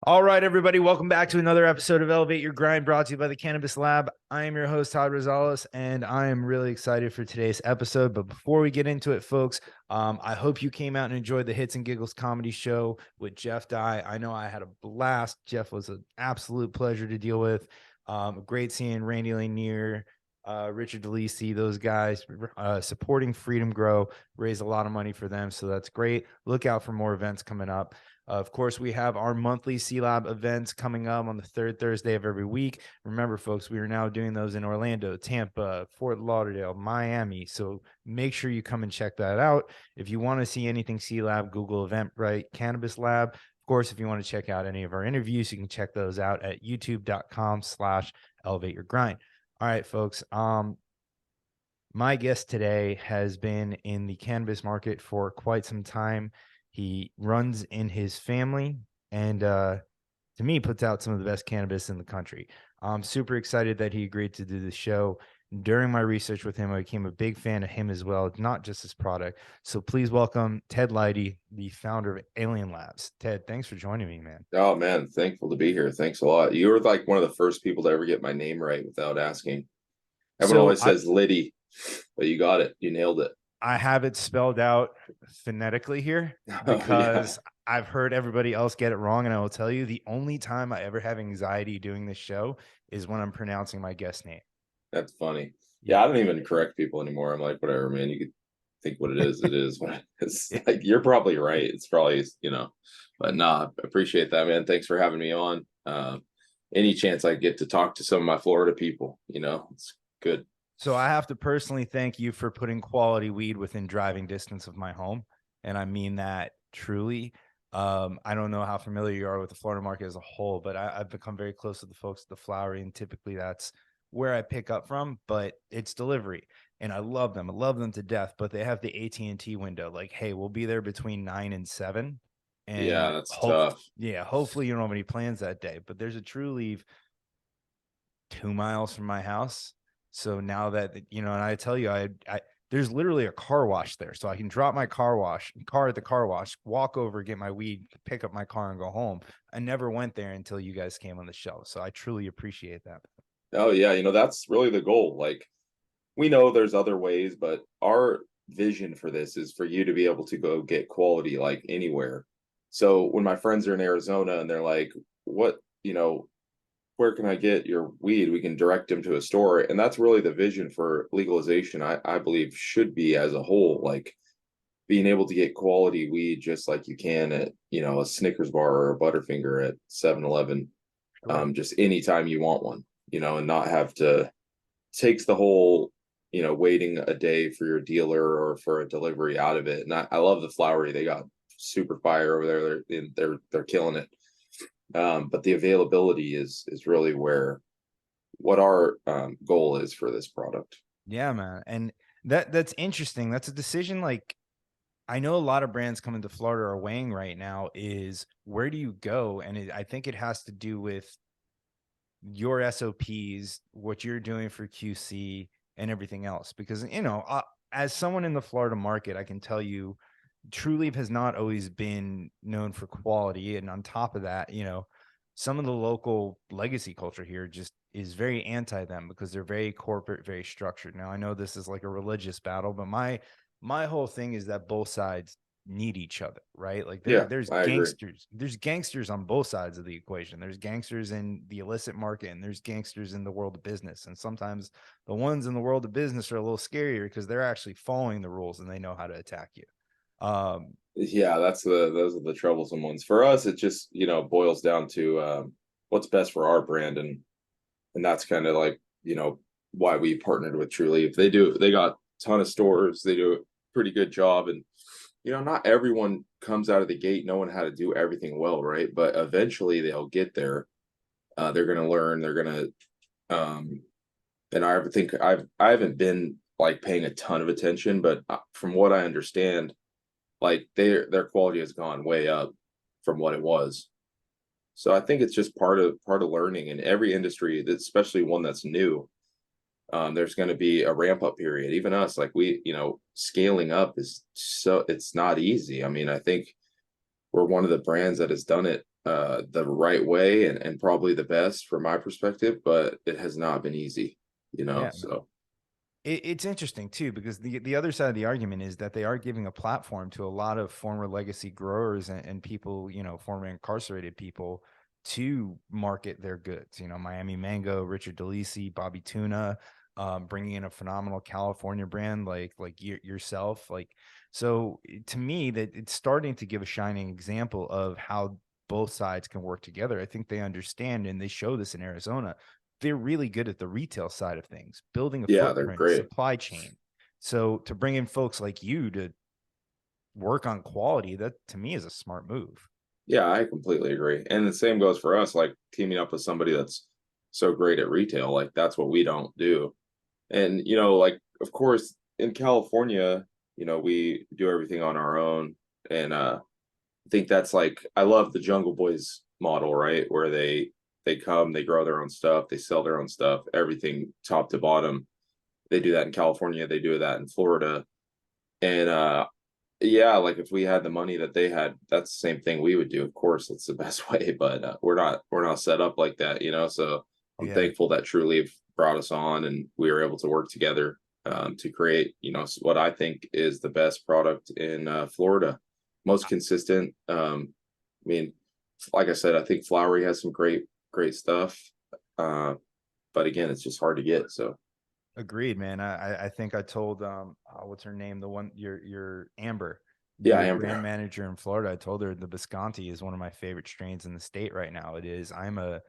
All right, everybody, welcome back to another episode of Elevate Your Grind, brought to you by the Cannabis Lab. I am your host, Todd Rosales, and I am really excited for today's episode. But before we get into it, folks, I hope you came out and enjoyed the Hits and Giggles comedy show with Jeff Dye. I know I had a blast. Jeff was an absolute pleasure to deal with. Great seeing Randy Lanier, Richard DeLisi, those guys supporting Freedom Grow, raise a lot of money for them. So that's great. Look out for more events coming up. Of course, we have our monthly C-Lab events coming up on the third Thursday of every week. Remember, folks, we are now doing those in Orlando, Tampa, Fort Lauderdale, Miami. So make sure you come and check that out. If you want to see anything C-Lab, Google Eventbrite, Cannabis Lab. Of course, if you want to check out any of our interviews, you can check those out at youtube.com/elevate your grind. All right, folks. My guest today has been in the cannabis market for quite some time. He runs in his family and to me puts out some of the best cannabis in the country. I'm super excited that he agreed to do the show. During my research with him, I became a big fan of him as well, not just his product. So please welcome Ted Lidie, the founder of Alien Labs. Ted, thanks for joining me, man. Oh man, thankful to be here. Thanks a lot. You were like one of the first people to ever get my name right without asking. Everyone So always says Lidie, but you got it. You nailed it. I have it spelled out phonetically here Oh yeah, because I've heard everybody else get it wrong. And I will tell you, the only time I ever have anxiety doing this show is when I'm pronouncing my guest name. that's funny. Yeah, Yeah. I don't even correct people anymore. I'm like, whatever, man. You could think what it is. It is what it is. Yeah. Like you're probably right. It's probably but nah, appreciate that, man. Thanks for having me on. Any chance I get to talk to some of my Florida people, it's good. So I have to personally thank you for putting quality weed within driving distance of my home. And I mean that truly. I don't know how familiar you are with the Florida market as a whole, but I've become very close to the folks at the Flowery, and typically that's where I pick up from, but it's delivery. And I love them. I love them to death, but they have the AT&T window. Like, hey, we'll be there between 9 and 7. Yeah, And that's tough. hopefully you don't have any plans that day. But there's a True Leave 2 miles from my house. So now that, and I tell you, I there's literally a car wash there. So I can drop my car at the car wash, walk over, get my weed, pick up my car and go home. I never went there until you guys came on the show. So I truly appreciate that. Oh yeah, that's really the goal. Like we know there's other ways, but our vision for this is for you to be able to go get quality like anywhere. So when my friends are in Arizona and they're like, what, where can I get your weed? We can direct them to a store. And that's really the vision for legalization, I believe, should be as a whole, like being able to get quality weed just like you can at, a Snickers bar or a Butterfinger at 7-Eleven, Sure. just anytime you want one, and not have to takes the whole waiting a day for your dealer or for a delivery out of it. And I love the Flowery. They got super fire over there. They're killing it. But the availability is really what our goal is for this product. Yeah, man. And that's interesting. That's a decision. Like, I know a lot of brands coming to Florida are weighing right now is where do you go? And I think it has to do with your SOPs, what you're doing for QC and everything else. Because, as someone in the Florida market, I can tell you True Leaf has not always been known for quality. And on top of that, some of the local legacy culture here just is very anti them because they're very corporate, very structured. Now, I know this is like a religious battle, but my whole thing is that both sides need each other, right? Like Yeah, there's I agree. gangsters on both sides of the equation. There's gangsters in the illicit market and there's gangsters in the world of business. And sometimes the ones in the world of business are a little scarier because they're actually following the rules and they know how to attack you. Yeah, those are the troublesome ones. For us, it just, boils down to what's best for our brand, and that's kind of like, why we partnered with True Leaf. They got a ton of stores, they do a pretty good job, and not everyone comes out of the gate knowing how to do everything well, right? But eventually they'll get there. They're gonna learn, they're gonna and I haven't been like paying a ton of attention, but from what I understand, like their quality has gone way up from what it was. So I think it's just part of learning in every industry, especially one that's new. There's going to be a ramp up period. Even us, like scaling up it's not easy. I mean, I think we're one of the brands that has done it the right way and probably the best from my perspective, but it has not been easy, Yeah. so It's interesting too, because the other side of the argument is that they are giving a platform to a lot of former legacy growers and people, former incarcerated people to market their goods. Miami Mango, Richard DeLisi, Bobby Tuna, bringing in a phenomenal California brand like yourself. So to me, that it's starting to give a shining example of how both sides can work together. I think they understand, and they show this in Arizona. They're really good at the retail side of things, building a yeah, they're footprint, great. supply chain. So to bring in folks like you to work on quality, that to me is a smart move. Yeah, I completely agree. And the same goes for us, like teaming up with somebody that's so great at retail. Like that's what we don't do. And like of course in California, we do everything on our own. And I think that's like I love the Jungle Boys model, right? Where they come, they grow their own stuff, they sell their own stuff, everything top to bottom. They do that in California, they do that in Florida. And yeah, like if we had the money that they had, that's the same thing we would do. Of course, it's the best way, but we're not set up like that. So I'm Yeah, thankful that Trulieve brought us on, and we were able to work together to create, what I think is the best product in Florida, most consistent. I mean, like I said, I think Flowery has some great stuff, uh, but again, it's just hard to get. So agreed, man. I think I told what's her name, the one your Amber, yeah, your brand Amber. manager in Florida. I told her the Bisconti is one of my favorite strains in the state right now. It is. I'm a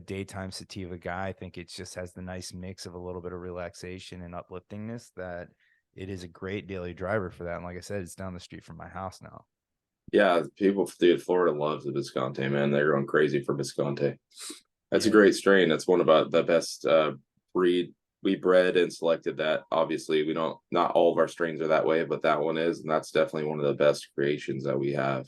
daytime sativa guy. I think it just has the nice mix of a little bit of relaxation and upliftingness that it is a great daily driver for that. And like I said, it's down the street from my house now. Yeah, people, dude, Florida loves the Visconti, man. They're going crazy for Visconti. That's a Yeah, great strain. That's one of the best breed we bred and selected that. Obviously, we don't, not all of our strains are that way, but that one is, and that's definitely one of the best creations that we have.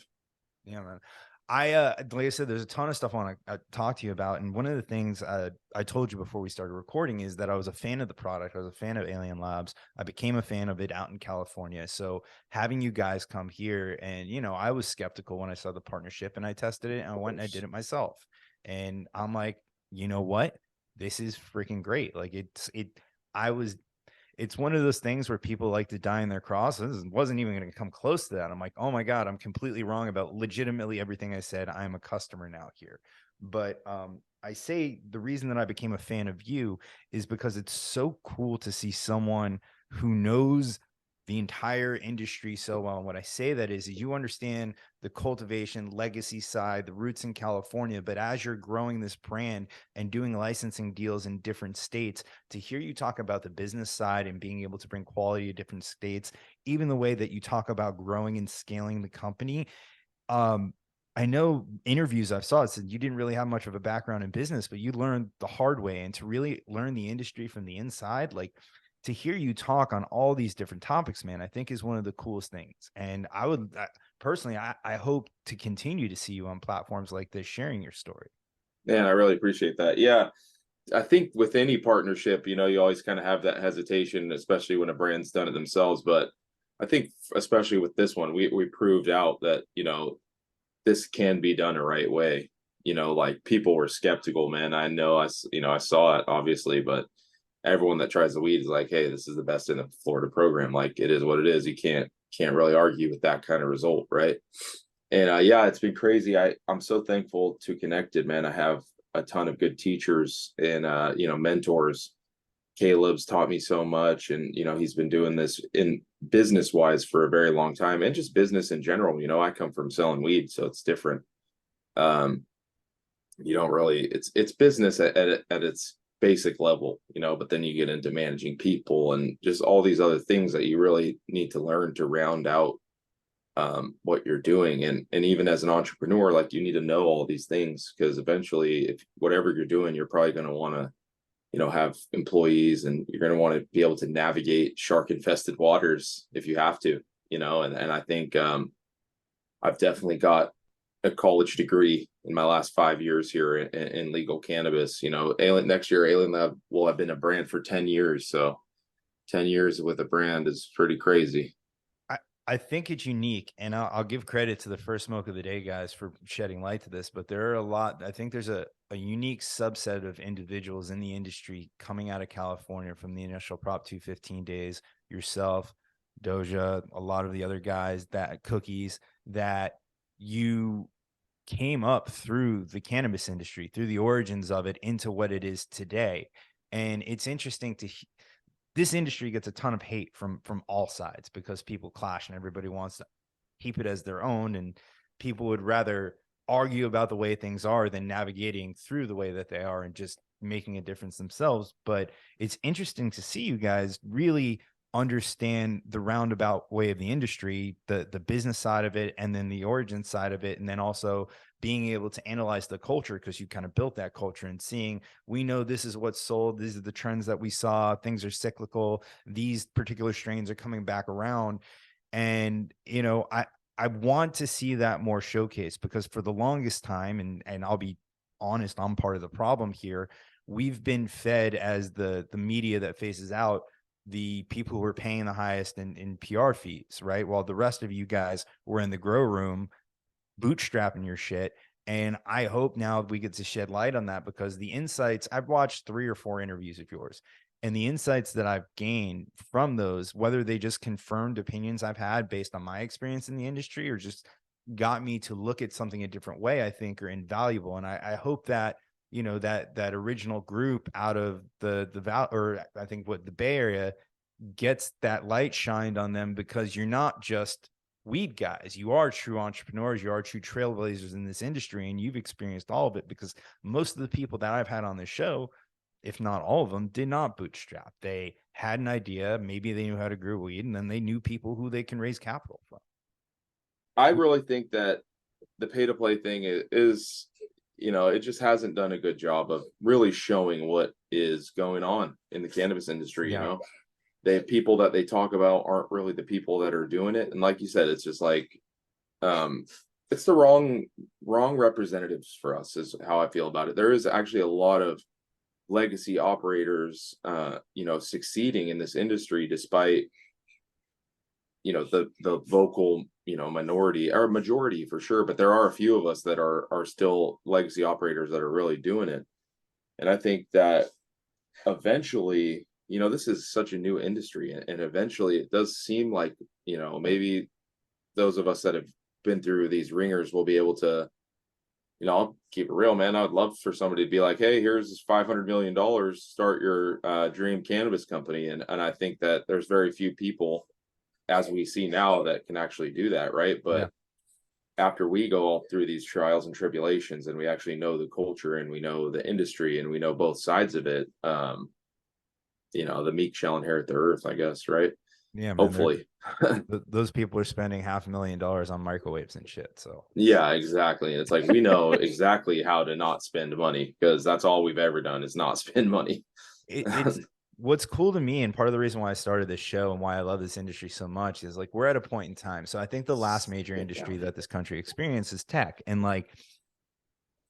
yeah, man. Like I said, there's a ton of stuff I want to talk to you about, and one of the things I told you before we started recording is that I was a fan of the product. I was a fan of Alien Labs. I became a fan of it out in California. So having you guys come here, and I was skeptical when I saw the partnership, and I tested it, and I Of went and I did course. it myself, and I'm like, you know what? This is freaking great. Like I was it's one of those things where people like to die in their cross. This wasn't even going to come close to that. I'm like, oh my God, I'm completely wrong about legitimately everything I said. I'm a customer now here. But I say the reason that I became a fan of you is because it's so cool to see someone who knows the entire industry so well. And what I say that is you understand the cultivation legacy side, the roots in California. But as you're growing this brand and doing licensing deals in different states, to hear you talk about the business side and being able to bring quality to different states, even the way that you talk about growing and scaling the company. Um, I know interviews I've saw it said you didn't really have much of a background in business, but you learned the hard way, and to really learn the industry from the inside, like to hear you talk on all these different topics, man, I think is one of the coolest things. And personally, I hope to continue to see you on platforms like this, sharing your story. Man, I really appreciate that. Yeah, I think with any partnership, you always kind of have that hesitation, especially when a brand's done it themselves. But I think, especially with this one, we proved out that this can be done the right way. Like people were skeptical, man. I know I saw it obviously, but everyone that tries the weed is like, hey, this is the best in the Florida program. Like it is what it is. You can't really argue with that kind of result, right? And yeah, it's been crazy. I'm so thankful to Connected, man. I have a ton of good teachers and mentors. Caleb's taught me so much, and he's been doing this in business wise for a very long time, and just business in general. I come from selling weed, so it's different. Um, you don't really it's business at its basic level, but then you get into managing people and just all these other things that you really need to learn to round out what you're doing. And even as an entrepreneur, like you need to know all these things because eventually if whatever you're doing, you're probably going to want to have employees, and you're going to want to be able to navigate shark infested waters if you have to, and I think I've definitely got a college degree in my last 5 years here in legal cannabis. Alien next year, Alien Lab will have been a brand for 10 years. So 10 years with a brand is pretty crazy. I think it's unique, and I'll give credit to the First Smoke of the Day guys for shedding light to this. But there are a lot. I think there's a unique subset of individuals in the industry coming out of California from the initial Prop 215 days. Yourself, Doja, a lot of the other guys, that Cookies, that you came up through the cannabis industry, through the origins of it into what it is today. And it's interesting to this industry gets a ton of hate from all sides because people clash and everybody wants to keep it as their own, and people would rather argue about the way things are than navigating through the way that they are and just making a difference themselves. But it's interesting to see you guys really understand the roundabout way of the industry, the business side of it, and then the origin side of it, and then also being able to analyze the culture because you kind of built that culture and seeing, we know this is what's sold, these are the trends that we saw, things are cyclical, these particular strains are coming back around. And I want to see that more showcased because for the longest time, and I'll be honest, I'm part of the problem here. We've been fed as the media that faces out the people who are paying the highest in PR fees, right? While the rest of you guys were in the grow room bootstrapping your shit. And I hope now we get to shed light on that because the insights, I've watched 3 or 4 interviews of yours, and the insights that I've gained from those, whether they just confirmed opinions I've had based on my experience in the industry or just got me to look at something a different way, I think are invaluable. And I hope that, that original group out of or I think what the Bay Area gets that light shined on them, because you're not just weed guys. You are true entrepreneurs. You are true trailblazers in this industry, and you've experienced all of it because most of the people that I've had on this show, if not all of them, did not bootstrap. They had an idea. Maybe they knew how to grow weed, and then they knew people who they can raise capital from. I really think that the pay to play thing is, it just hasn't done a good job of really showing what is going on in the cannabis industry. Yeah. They have people that they talk about aren't really the people that are doing it. And like you said, it's just like, it's the wrong representatives for us is how I feel about it. There is actually a lot of legacy operators, succeeding in this industry despite, the vocal, minority or majority for sure. But there are a few of us that are still legacy operators that are really doing it. And I think that eventually, this is such a new industry, and eventually it does seem like, maybe those of us that have been through these ringers will be able to, I'll keep it real, man. I would love for somebody to be like, hey, here's $500 million, start your dream cannabis company. And I think that there's very few people, as we see now, that can actually do that, right? Yeah. But after we go all through these trials and tribulations and we actually know the culture and we know the industry and we know both sides of it, the meek shall inherit the earth, I guess, right? Yeah, man. Hopefully. Those people are spending $500,000 on microwaves and shit. So Yeah, exactly. It's like we know exactly how to not spend money because that's all we've ever done is not spend money. it's what's cool to me, and part of the reason why I started this show and why I love this industry so much is like we're at a point in time. So I think the last major industry that this country experiences is tech, and like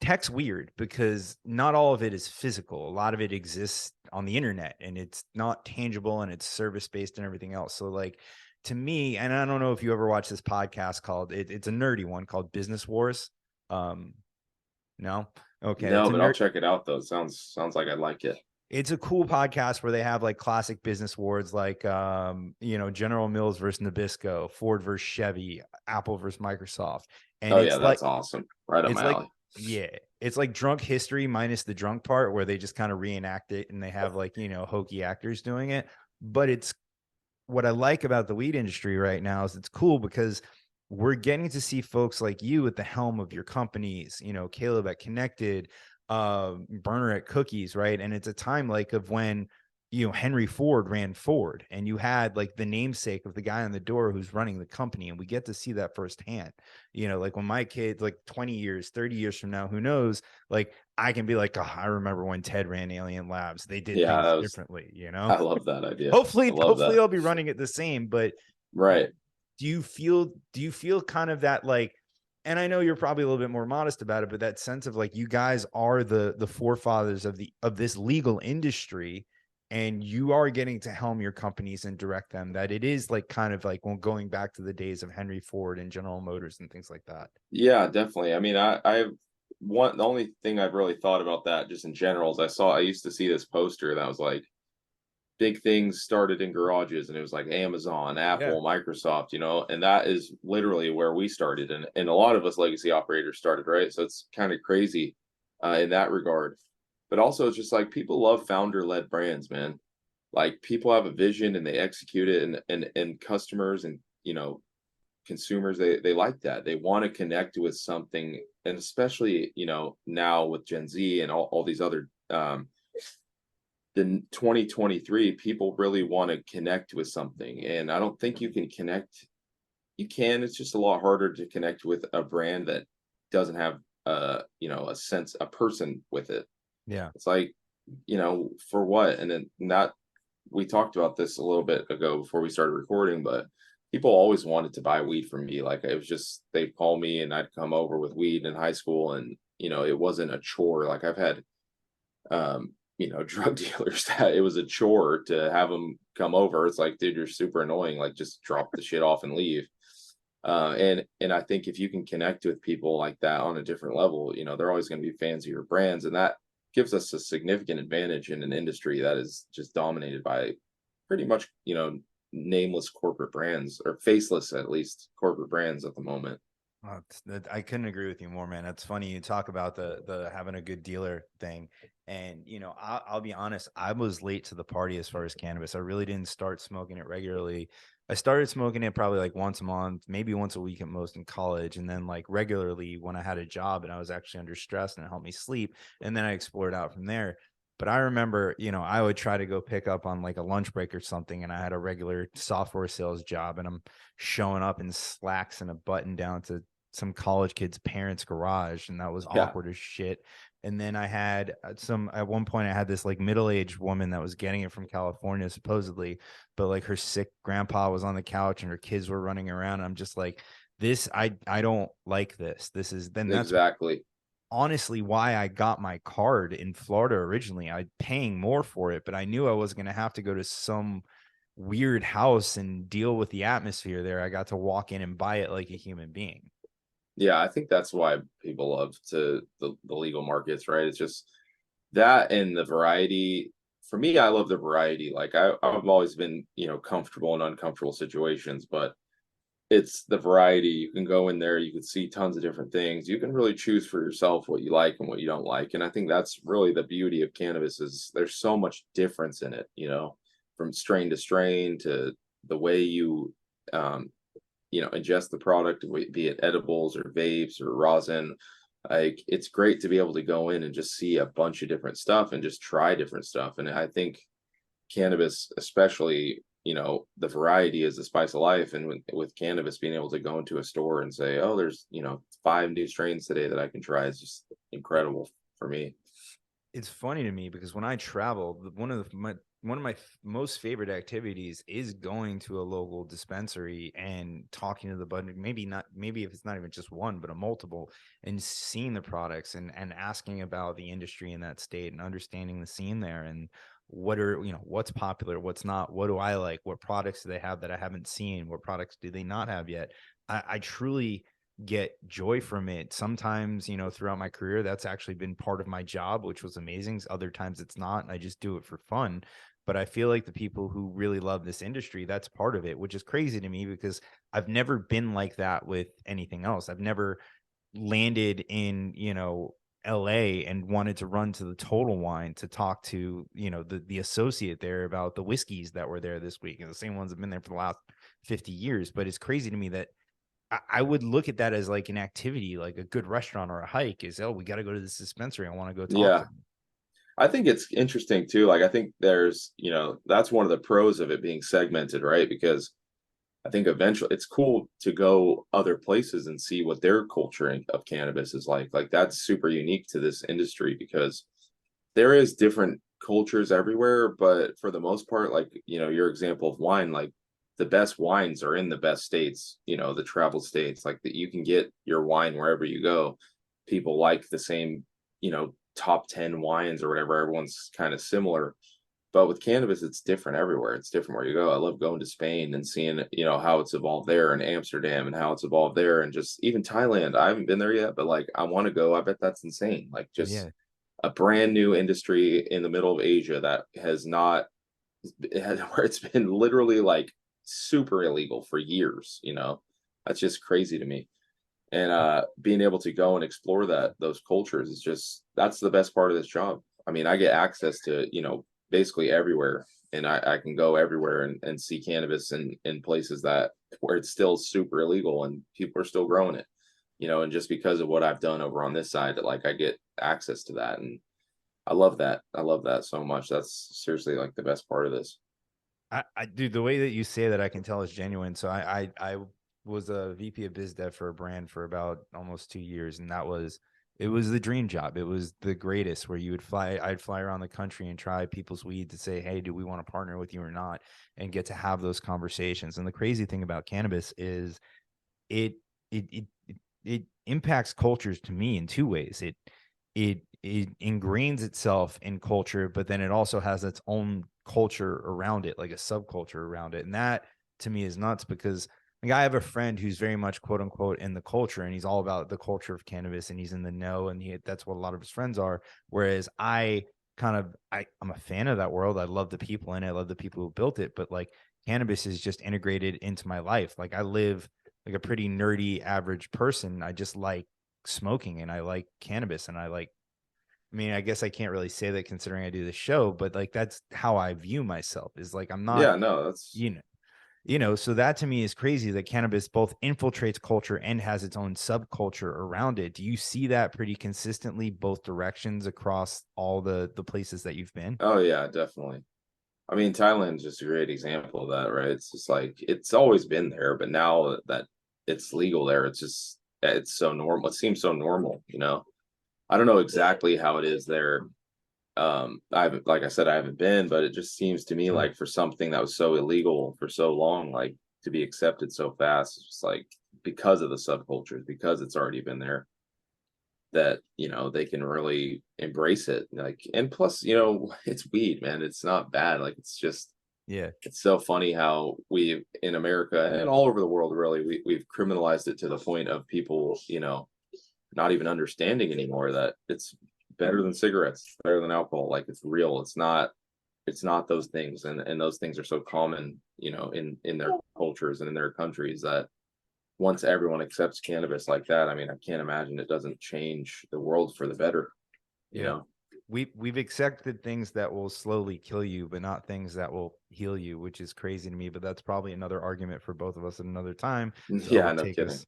tech's weird because not all of it is physical. A lot of it exists on the internet and it's not tangible and it's service based and everything else. So like to me, and I don't know if you ever watched this podcast called it's a nerdy one called Business Wars. Um, no, okay, it's No, a but I'll nerd. check it out though. Sounds like I'd like it. It's a cool podcast where they have like classic business wars, like General Mills versus Nabisco, Ford versus Chevy, Apple versus Microsoft, and Oh yeah, that's awesome. Right up it's my like alley. yeah, it's like drunk history minus the drunk part where they just kind of reenact it and they have like hokey actors doing it. But it's what I like about the weed industry right now is it's cool because we're getting to see folks like you at the helm of your companies, Caleb at Connected, Burner at Cookies, right? And it's a time like of when, Henry Ford ran Ford and you had like the namesake of the guy on the door who's running the company. And we get to see that firsthand, like when my kids, like 20 years, 30 years from now, who knows, like I can be like, oh, I remember when Ted ran Alien Labs, they did Yeah, things that was differently, I love that idea. I love hopefully that. I'll be running it the same, but Right. do you feel kind of that like, and I know you're probably a little bit more modest about it, but that sense of like you guys are the forefathers of this legal industry, and you are getting to helm your companies and direct them, that it is like kind of like when going back to the days of Henry Ford and General Motors and things like that. Yeah, definitely. I mean, I've one the only thing I've really thought about that just in general is I used to see this poster that was like big things started in garages, and it was like Amazon, Yeah. Apple, Microsoft, and that is literally where we started, and a lot of us legacy operators started, right? So it's kind of crazy in that regard. But also it's just like people love founder led brands, man. Like people have a vision and they execute it, and customers and consumers, they like that. They want to connect with something, and especially now with Gen Z and all these other in 2023, people really want to connect with something, and I don't think you can connect. You can. It's just a lot harder to connect with a brand that doesn't have a sense, a person with it. Yeah. It's like, for what? And then not we talked about this a little bit ago before we started recording, but people always wanted to buy weed from me. Like it was just they'd call me and I'd come over with weed in high school, and it wasn't a chore. Like I've had drug dealers that it was a chore to have them come over. It's like, dude, you're super annoying. Like just drop the shit off and leave. And I think if you can connect with people like that on a different level, they're always going to be fans of your brands, and that gives us a significant advantage in an industry that is just dominated by pretty much nameless corporate brands, or faceless at least corporate brands at the moment. I couldn't agree with you more, man. That's funny. You talk about the having a good dealer thing, and I'll be honest. I was late to the party as far as cannabis. I really didn't start smoking it regularly. I started smoking it probably like once a month, maybe once a week at most in college, and then like regularly when I had a job and I was actually under stress and it helped me sleep. And then I explored out from there. But I remember, I would try to go pick up on like a lunch break or something, and I had a regular software sales job, and I'm showing up in slacks and a button down to some college kid's parents' garage, and that was Yeah, awkward as shit. And then I had at one point I had this like middle-aged woman that was getting it from California supposedly, but like her sick grandpa was on the couch and her kids were running around. I'm just like, this, I don't like this. That's exactly. honestly why I got my card in Florida originally. I paying more for it, but I knew I was going to have to go to some weird house and deal with the atmosphere there. I got to walk in and buy it like a human being. Yeah, I think that's why people love the legal markets, right? It's just that and the variety. For me, I love the variety. Like I've always been, comfortable in uncomfortable situations, but it's the variety. You can go in there, you can see tons of different things. You can really choose for yourself what you like and what you don't like. And I think that's really the beauty of cannabis is there's so much difference in it, from strain to strain to the way you um, ingest the product, be it edibles or vapes or rosin. Like it's great to be able to go in and just see a bunch of different stuff and just try different stuff. And I think cannabis, especially, the variety is the spice of life. And with cannabis, being able to go into a store and say, oh, there's 5 new strains today that I can try is just incredible for me. It's funny to me because when I travel, one of my most favorite activities is going to a local dispensary and talking to the bud. Maybe if it's not even just one, but a multiple, and seeing the products and asking about the industry in that state and understanding the scene there and what's popular, what's not, what do I like, what products do they have that I haven't seen, what products do they not have yet. I truly get joy from it. Sometimes, throughout my career, that's actually been part of my job, which was amazing. Other times it's not, and I just do it for fun. But I feel like the people who really love this industry, that's part of it, which is crazy to me because I've never been like that with anything else. I've never landed in, LA and wanted to run to the Total Wine to talk to, the associate there about the whiskeys that were there this week. And the same ones have been there for the last 50 years. But it's crazy to me that I would look at that as like an activity, like a good restaurant or a hike is, oh, we got to go to this dispensary. I want to go talk to Yeah. them. I think it's interesting too. Like I think there's, that's one of the pros of it being segmented, right? Because I think eventually it's cool to go other places and see what their culture of cannabis is like. Like that's super unique to this industry because there is different cultures everywhere, but for the most part, like, your example of wine, like the best wines are in the best states, the travel states, like that you can get your wine wherever you go. People like the same, top 10 wines or whatever. Everyone's kind of similar, But with cannabis, it's different everywhere. It's different where you go. I love going to Spain and seeing, how it's evolved there, and Amsterdam and how it's evolved there, and just even Thailand. I haven't been there yet, but like I want to go. I bet that's insane. Like just Yeah. a brand new industry in the middle of Asia that has not where it's been literally like super illegal for years. That's just crazy to me. And being able to go and explore those cultures is just that's the best part of this job. I mean, I get access to basically everywhere, and I can go everywhere and see cannabis in places that where it's still super illegal and people are still growing it. And just because of what I've done over on this side, that like I get access to that, and I love that. I love that so much. That's seriously like the best part of this. I do the way that you say that I can tell is genuine. So I was a VP of biz dev for a brand for about almost 2 years, and it was the dream job. It was the greatest where I'd fly around the country and try people's weed to say, hey, do we want to partner with you or not? And get to have those conversations. And the crazy thing about cannabis is it it impacts cultures to me in two ways. It ingrains itself in culture, but then it also has its own culture around it, like a subculture around it. And that to me is nuts because like I have a friend who's very much quote unquote in the culture and he's all about the culture of cannabis and he's in the know and that's what a lot of his friends are. Whereas I'm a fan of that world. I love the people in it. I love the people who built it, but like cannabis is just integrated into my life. Like I live like a pretty nerdy average person. I just like smoking and I like cannabis and I mean, I guess I can't really say that considering I do the show, but like that's how I view myself is like I'm not, Yeah, no, that's you know, so that to me is crazy that cannabis both infiltrates culture and has its own subculture around it. Do you see that pretty consistently both directions across all the places that you've been? oh yeah, definitely. I mean, Thailand's just a great example of that, right? It's just like it's always been there, but now that it's legal there, it's so normal. It seems so normal. I don't know exactly how it is there. I haven't, like I said, I haven't been, but it just seems to me Sure. like for something that was so illegal for so long, like to be accepted so fast, it's just like because of the subcultures, because it's already been there, that they can really embrace it. Like, and plus, it's weed, man. It's not bad. Like, Yeah. it's so funny how we in America and all over the world, really, we've criminalized it to the point of people, not even understanding anymore that it's better than cigarettes, better than alcohol. Like it's real. It's not those things, and those things are so common, in their cultures and in their countries that once everyone accepts cannabis like that, I mean, I can't imagine it doesn't change the world for the better. You Yeah. know? We've accepted things that will slowly kill you, but not things that will heal you, which is crazy to me. But that's probably another argument for both of us at another time to Yeah, no overtake kidding. us.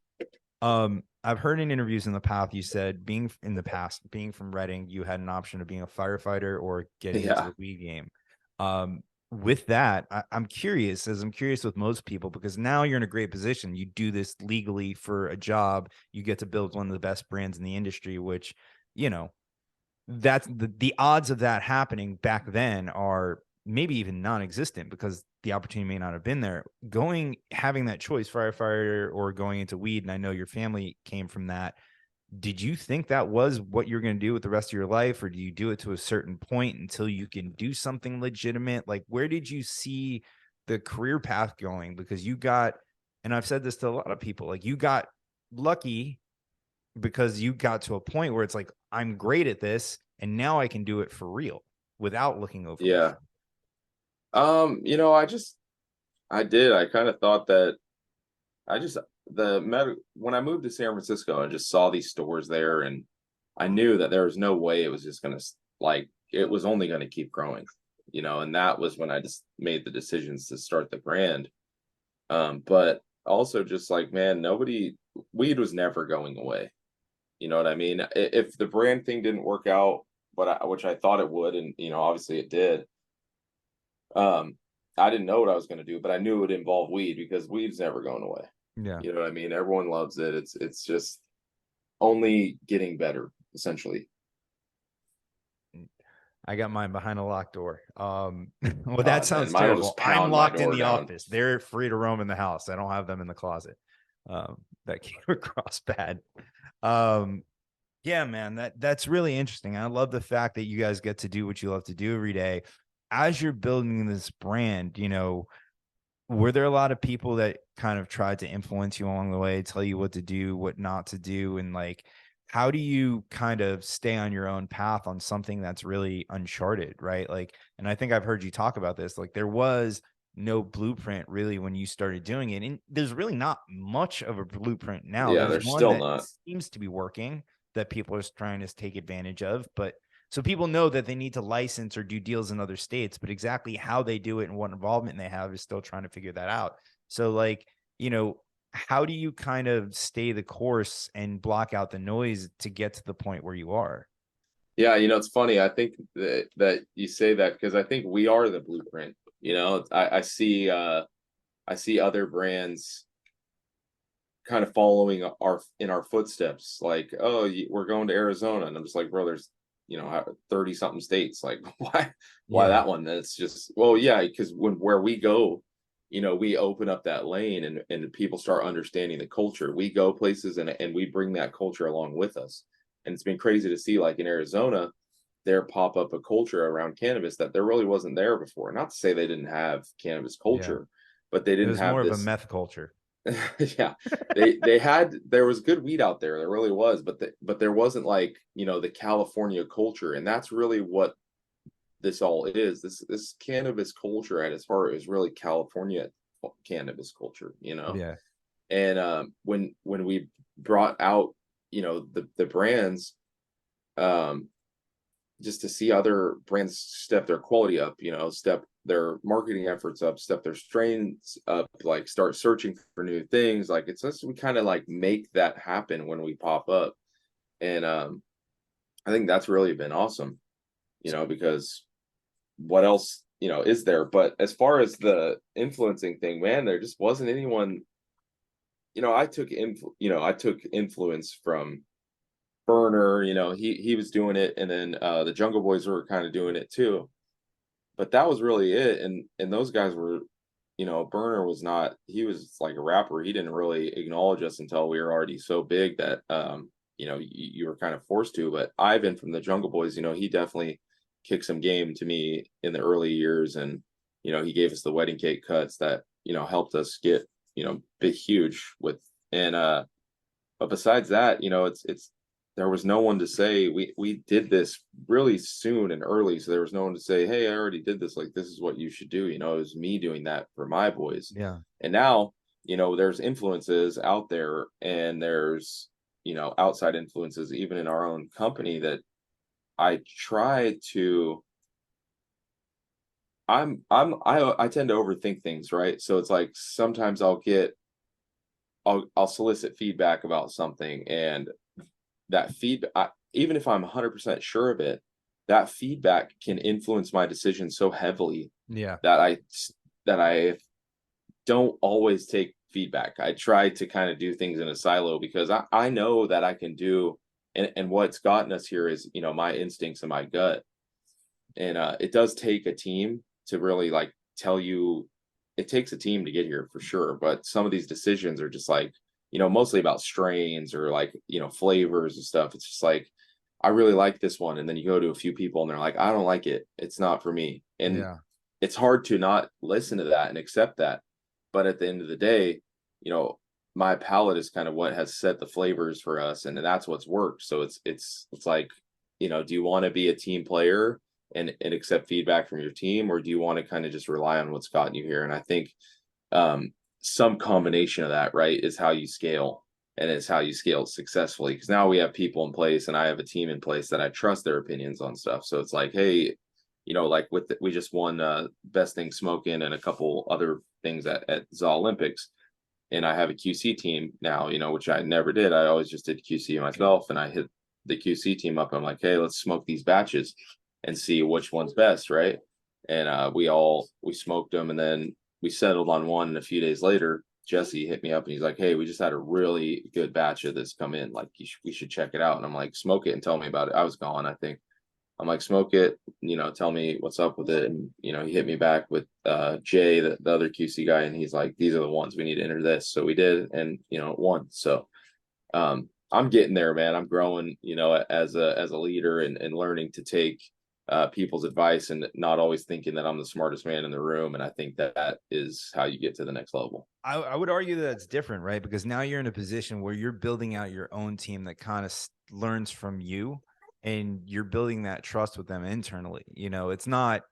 I've heard in interviews in the past, you said being from Reading, you had an option of being a firefighter or getting into Yeah, the weed game. With that, I'm curious, as I'm curious with most people, because now you're in a great position. You do this legally for a job. You get to build one of the best brands in the industry, which, you know, that's the odds of that happening back then are maybe even non-existent because the opportunity may not have been there. Having that choice, firefighter or going into weed, and I know your family came from that. Did you think that was what you're going to do with the rest of your life, or do you do it to a certain point until you can do something legitimate? Like, where did you see the career path going? Because and I've said this to a lot of people, like you got lucky because you got to a point where it's like, I'm great at this, and now I can do it for real without looking over my yeah. shoulder. I kind of thought that I just when I moved to San Francisco, I just saw these stores there, and I knew that there was no way it was just gonna like it was only gonna keep growing. And that was when I just made the decisions to start the brand. But also just like, man, weed was never going away. You know what I mean? If the brand thing didn't work out, which I thought it would, and obviously it did. Um, I didn't know what I was going to do, but I knew it would involve weed because weed's never going away. Yeah. You know what I mean? Everyone loves it. It's just only getting better, essentially. I got mine behind a locked door. Well, that Man, sounds mine will terrible. just I'm pound my locked in door the down. office. They're free to roam in the house. I don't have them in the closet. That came across bad. Um, yeah, man, that's really interesting. I love the fact that you guys get to do what you love to do every day. as you're building this brand, were there a lot of people that kind of tried to influence you along the way, tell you what to do, what not to do? And like, how do you kind of stay on your own path on something that's really uncharted, right? Like, and I think I've heard you talk about this. Like, there was no blueprint really when you started doing it. And there's really not much of a blueprint now. Yeah, There's there's one still that not. seems to be working that people are trying to take advantage of, but so people know that they need to license or do deals in other states, but exactly how they do it and what involvement they have is still trying to figure that out. So like, how do you kind of stay the course and block out the noise to get to the point where you are? Yeah, it's funny. I think that you say that because I think we are the blueprint. I see other brands kind of following our footsteps. Like, oh, we're going to Arizona, and I'm just like, bro, there's 30 something states. Like, why Yeah. that one? And it's just, well, yeah, because where we go, we open up that lane, and people start understanding the culture. We go places, and we bring that culture along with us. And it's been crazy to see, like in Arizona, there pop up a culture around cannabis that there really wasn't there before. Not to say they didn't have cannabis Yeah. culture, but they It didn't was have more of a this. meth culture. Yeah, there was good weed out there really was, but there wasn't, like, the California culture, and that's really what this all is. This cannabis culture at its heart is really California cannabis culture, Yeah. and when we brought out, the brands, um just to see other brands step their quality up, step their marketing efforts up, step their strains up, like start searching for new things. Like, it's just, we kind of like make that happen when we pop up. And I think that's really been awesome, because what else, is there? But as far as the influencing thing, man, there just wasn't anyone, I took influence from Burner. He was doing it, and then the Jungle Boys were kind of doing it too. But that was really it. And those guys were, Burner was not. He was like a rapper. He didn't really acknowledge us until we were already so big that you were kind of forced to. But Ivan from the Jungle Boys, he definitely kicked some game to me in the early years, and he gave us the wedding cake cuts that helped us get big huge with. And but besides that, it's there was no one to say, we did this really soon and early, so there was no one to say, hey, I already did this, like, this is what you should do. It was me doing that for my boys. Yeah. And now, there's influences out there, and there's outside influences even in our own company that I try to I tend to overthink things, right? So it's like sometimes I'll solicit feedback about something, and that feedback, even if I'm 100% sure of it, that feedback can influence my decision so heavily Yeah. that I don't always take feedback. I try to kind of do things in a silo because I know that I can do, and what's gotten us here is, my instincts and my gut. And it does take a team to really, like, tell you. It takes a team to get here for sure, but some of these decisions are just like, mostly about strains or, like, flavors and stuff. It's just like, I really like this one, and then you go to a few people and they're like, I don't like it, it's not for me. And Yeah. it's hard to not listen to that and accept that. But at the end of the day, you know my palate is kind of what has set the flavors for us, and that's what's worked. So it's like, do you want to be a team player and accept feedback from your team, or do you want to kind of just rely on what's gotten you here? And I think some combination of that, right, is how you scale, and it's how you scale successfully, because now we have people in place, and I have a team in place that I trust their opinions on stuff. So it's like, hey, like we just won best thing smoking and a couple other things at the Olympics, and I have a QC team now, which I never did. I always just did QC myself, and I hit the QC team up. I'm like, hey, let's smoke these batches and see which one's best, right? And we smoked them, and then we settled on one. And a few days later, Jesse hit me up, and he's like, hey, we just had a really good batch of this come in. Like, we should check it out. And I'm like, smoke it and tell me about it. I was gone, I think. I'm like, smoke it, tell me what's up with it. And, he hit me back with Jay, the other QC guy, and he's like, these are the ones we need to enter this. So we did, and, it won. So I'm getting there, man. I'm growing, as a leader, and learning to take people's advice and not always thinking that I'm the smartest man in the room. And I think that that is how you get to the next level. I would argue that it's different, right? Because now you're in a position where you're building out your own team that kind of learns from you, and you're building that trust with them internally. It's not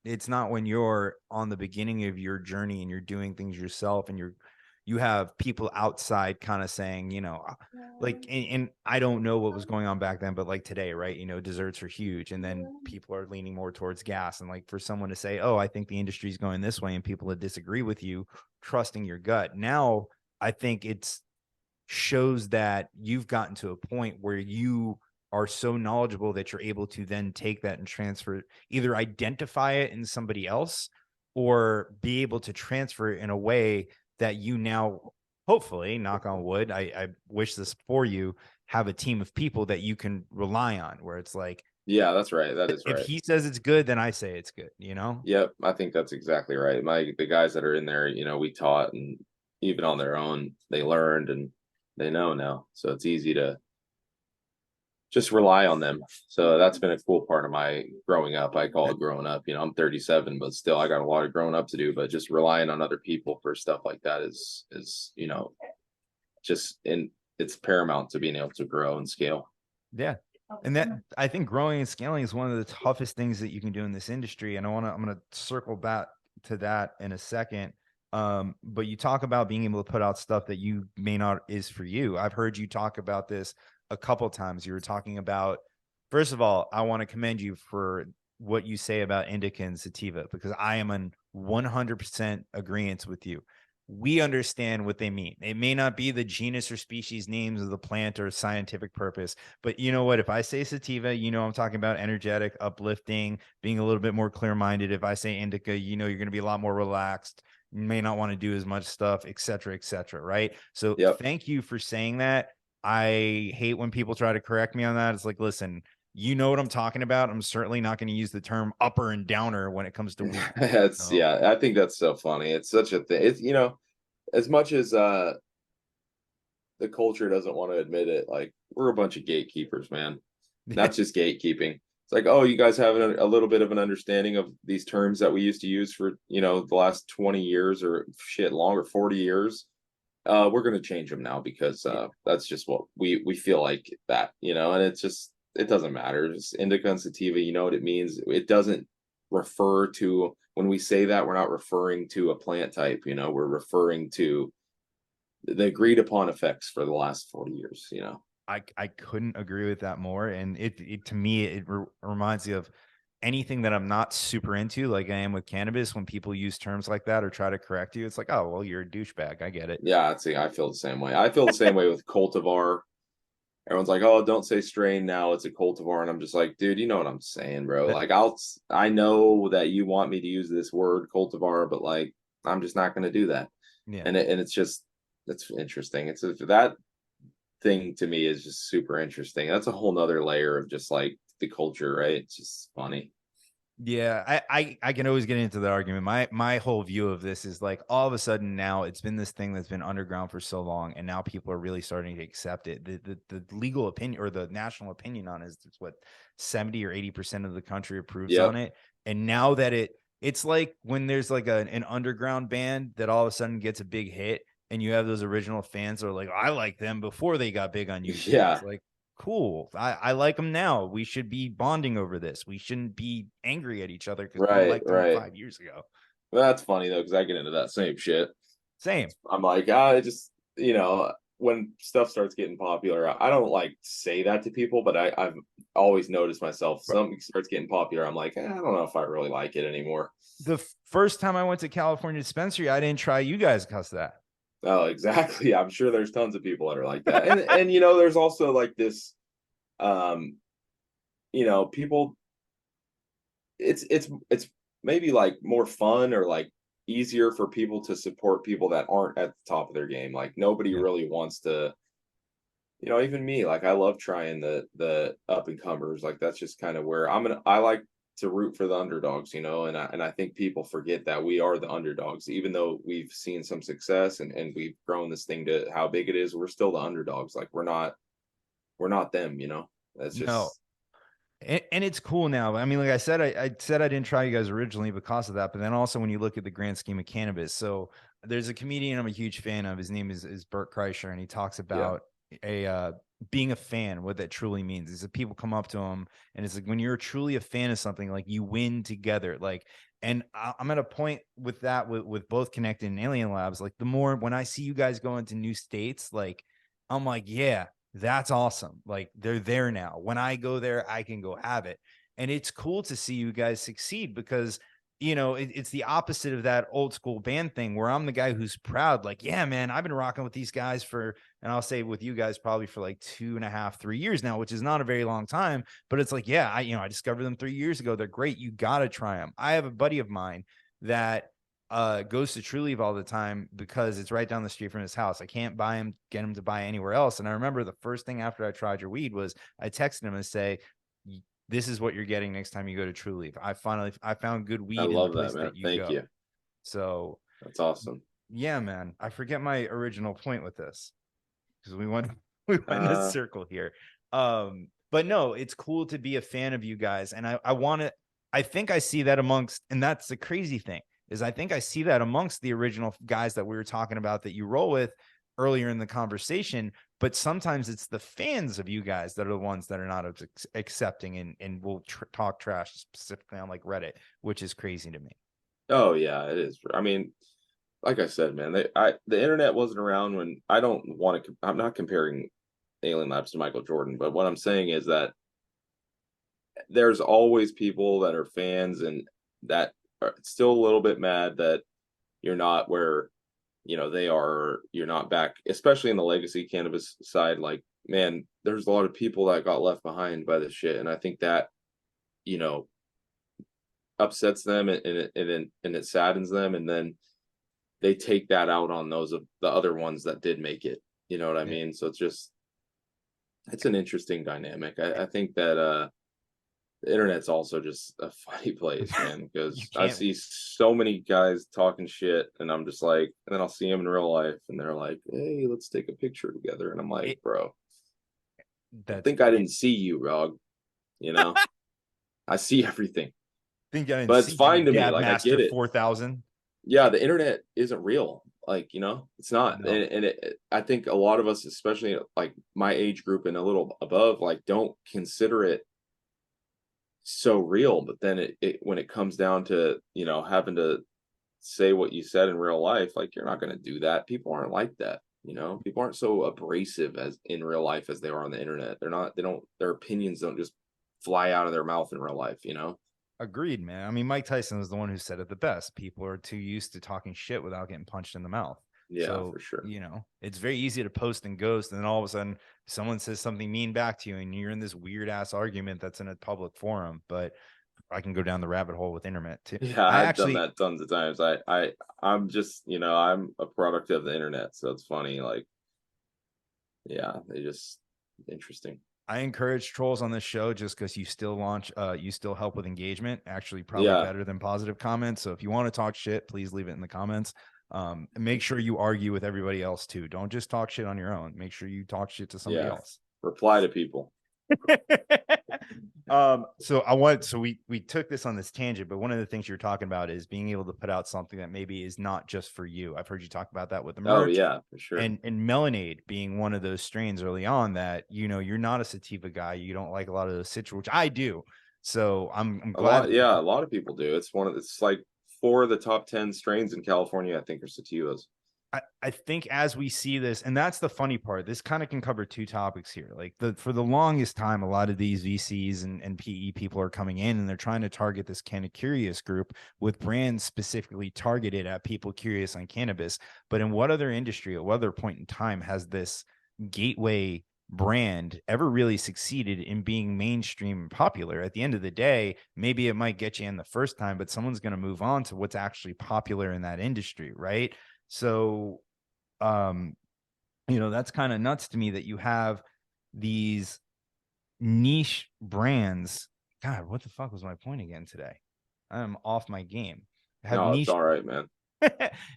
when you're on the beginning of your journey and you're doing things yourself, and you have people outside kind of saying, like, and I don't know what was going on back then, but like today, right? Desserts are huge, and then people are leaning more towards gas. And like for someone to say, "Oh, I think the industry's going this way," and people that disagree with you, trusting your gut. Now, I think it's shows that you've gotten to a point where you are so knowledgeable that you're able to then take that and transfer, either identify it in somebody else or be able to transfer it in a way that you now, hopefully, knock on wood, I wish this for you, have a team of people that you can rely on, where it's like, Yeah, that's right. That is if right. he says it's good, then I say it's good. Yep, I think that's exactly right. The guys that are in there, we taught, and even on their own, they learned and they know now. So it's easy to just rely on them. So that's been a cool part of my growing up. I call it growing up. I'm 37, but still I got a lot of growing up to do. But just relying on other people for stuff like that is just in it's paramount to being able to grow and scale. Yeah. And that, I think growing and scaling is one of the toughest things that you can do in this industry. And I'm going to circle back to that in a second. But you talk about being able to put out stuff that you may not is for you. I've heard you talk about this a couple times. You were talking about, first of all, I want to commend you for what you say about indica and sativa, because I am in 100% agreement with you. We understand what they mean. It may not be the genus or species names of the plant or scientific purpose, but you know what? If I say sativa, I'm talking about energetic, uplifting, being a little bit more clear minded. If I say indica, you're going to be a lot more relaxed. You may not want to do as much stuff, et cetera, right? So Yep. thank you for saying that. I hate when people try to correct me on that. It's like, listen, you know what I'm talking about. I'm certainly not going to use the term upper and downer when it comes to weed. That's So, yeah, I think that's so funny. It's such a thing. It's as much as the culture doesn't want to admit it, like we're a bunch of gatekeepers, man. That's just gatekeeping. It's like, oh, you guys have a little bit of an understanding of these terms that we used to use for, the last 20 years or shit longer, 40 years. We're going to change them now because that's just what we feel like that, and it doesn't matter. It's indica and sativa, you know what it means. It doesn't refer to, when we say that, we're not referring to a plant type, we're referring to the agreed upon effects for the last 40 years. I couldn't agree with that more. And it to me, it reminds me of anything that I'm not super into, like I am with cannabis. When people use terms like that or try to correct you, it's like, oh, well, you're a douchebag. I get it. Yeah, see, I feel the same way. I feel the same way with cultivar. Everyone's like, "Oh, don't say strain now. It's a cultivar," and I'm just like, "Dude, you know what I'm saying, bro? That, Like, I know that you want me to use this word cultivar, but like, I'm just not going to do that." yeah. And it's just that's interesting. That thing to me is just super interesting. That's a whole nother layer of just like the culture, right? It's just funny. Yeah, I can always get into the argument. My whole view of this is like all of a sudden now it's been this thing that's been underground for so long, and now people are really starting to accept it. The legal opinion or the national opinion on it is what 70 or 80% of the country approves on Yep. it. And now that it's like when there's like an underground band that all of a sudden gets a big hit, and you have those original fans that are like, I like them before they got big on YouTube. It's Yeah. like, cool. I like them now. We should be bonding over this. We shouldn't be angry at each other because we Right. liked them Right. 5 years ago. Well, that's funny though, because I get into that same shit. Same. I'm like, I just, when stuff starts getting popular, I don't like say that to people, but I've always noticed myself, something starts getting popular. I'm like, I don't know if I really like it anymore. The first time I went to California dispensary, I didn't try you guys cuss that. Oh, exactly. I'm sure there's tons of people that are like that. And there's also like this, um, people, it's maybe like more fun or like easier for people to support people that aren't at the top of their game. Like nobody Yeah. really wants to, even me, like I love trying the up and comers. Like that's just kind of where I like to root for the underdogs, and I think people forget that we are the underdogs. Even though we've seen some success and we've grown this thing to how big it is, we're still the underdogs. Like we're not them. That's No, just And it's cool now. I mean, like I said, I said I didn't try you guys originally because of that, but then also when you look at the grand scheme of cannabis, so there's a comedian I'm a huge fan of. His name is Bert Kreischer, and he talks Yeah, about a being a fan, what that truly means. Is that people come up to him, and it's like when you're truly a fan of something, like you win together. Like, and I'm at a point with that with both Connected and Alien Labs. Like, the more when I see you guys go into new states, like I'm like, yeah, that's awesome. Like they're there now. When I go there, I can go have it. And it's cool to see you guys succeed because, it's the opposite of that old school band thing where I'm the guy who's proud. Like, yeah, man, I've been rocking with these guys and I'll say with you guys probably for like 2.5, 3 years now, which is not a very long time. But it's like, yeah, I discovered them 3 years ago. They're great. You got to try them. I have a buddy of mine that goes to True Leaf all the time because it's right down the street from his house. I can't get him to buy anywhere else. And I remember the first thing after I tried your weed was I texted him and say, this is what you're getting next time you go to True Leaf. I found good I weed in the love that, place man. that you Thank go. you. So That's awesome. yeah, man, I forget my original point with this because we went we went in a Uh, circle here. But no, it's cool to be a fan of you guys, and I want to. I think I see that amongst, and that's the crazy thing is I think I see that amongst the original guys that we were talking about that you roll with earlier in the conversation. But sometimes it's the fans of you guys that are the ones that are not accepting and will talk trash specifically on like Reddit, which is crazy to me. oh yeah, it is. I mean, like I said, man, the internet wasn't around when I don't want to. I'm not comparing Alien Labs to Michael Jordan, but what I'm saying is that there's always people that are fans and that are still a little bit mad that you're not where they are. You're not back, especially in the legacy cannabis side. Like, man, there's a lot of people that got left behind by this shit, and I think that you know upsets them and it saddens them, and then they take that out on those of the other ones that did make it. You know what I Yeah. mean? So it's an interesting dynamic. I think that the internet's also just a funny place, man, You because I can't. see so many guys talking shit, and I'm just like, and then I'll see them in real life, and they're like, "Hey, let's take a picture together," and I'm like, It "Bro, don't that's think I yeah. didn't see you, dog. You know, I see everything, Think I didn't but it's see you, fine to me. Dab Like, I Master get it. 4000. Yeah, the internet isn't real. Like, it's not. No, I think a lot of us, especially like my age group and a little above, like don't consider it so real. But then when it comes down to, having to say what you said in real life, like you're not going to do that. People aren't like that. People aren't so abrasive as in real life as they are on the internet. Their opinions don't just fly out of their mouth in real life. agreed, man. I mean, Mike Tyson was the one who said it the best. People are too used to talking shit without getting punched in the mouth. Yeah, So, for sure. it's very easy to post and ghost. And then all of a sudden, someone says something mean back to you, and you're in this weird ass argument that's in a public forum. But I can go down the rabbit hole with internet too. Yeah, I I've done actually, that tons of times. I'm just, I'm a product of the internet, so it's funny. Like, yeah, they just interesting. I encourage trolls on this show just because you still help with engagement, actually probably Yeah, better than positive comments. So if you want to talk shit, please leave it in the comments. And make sure you argue with everybody else too. Don't just talk shit on your own. Make sure you talk shit to somebody yeah. else. Reply to people. So we took this on this tangent, but one of the things you're talking about is being able to put out something that maybe is not just for you. I've heard you talk about that with the Oh merch yeah, for sure. and Melonade being one of those strains early on that you're not a sativa guy. You don't like a lot of those citrus, which I do. So I'm A glad lot, that yeah, a lot of people do. It's like four of the top 10 strains in California, I think, are sativas. I think as we see this, and that's the funny part, this kind of can cover two topics here. Like for the longest time, a lot of these VCs and PE people are coming in and they're trying to target this kind of curious group with brands specifically targeted at people curious on cannabis. But in what other industry, at what other point in time has this gateway brand ever really succeeded in being mainstream and popular? At the end of the day, maybe it might get you in the first time, but someone's going to move on to what's actually popular in that industry, right? So, um, that's kind of nuts to me that you have these niche brands. God, what the fuck was my point again today? I'm off my game. I have No, it's all right, man.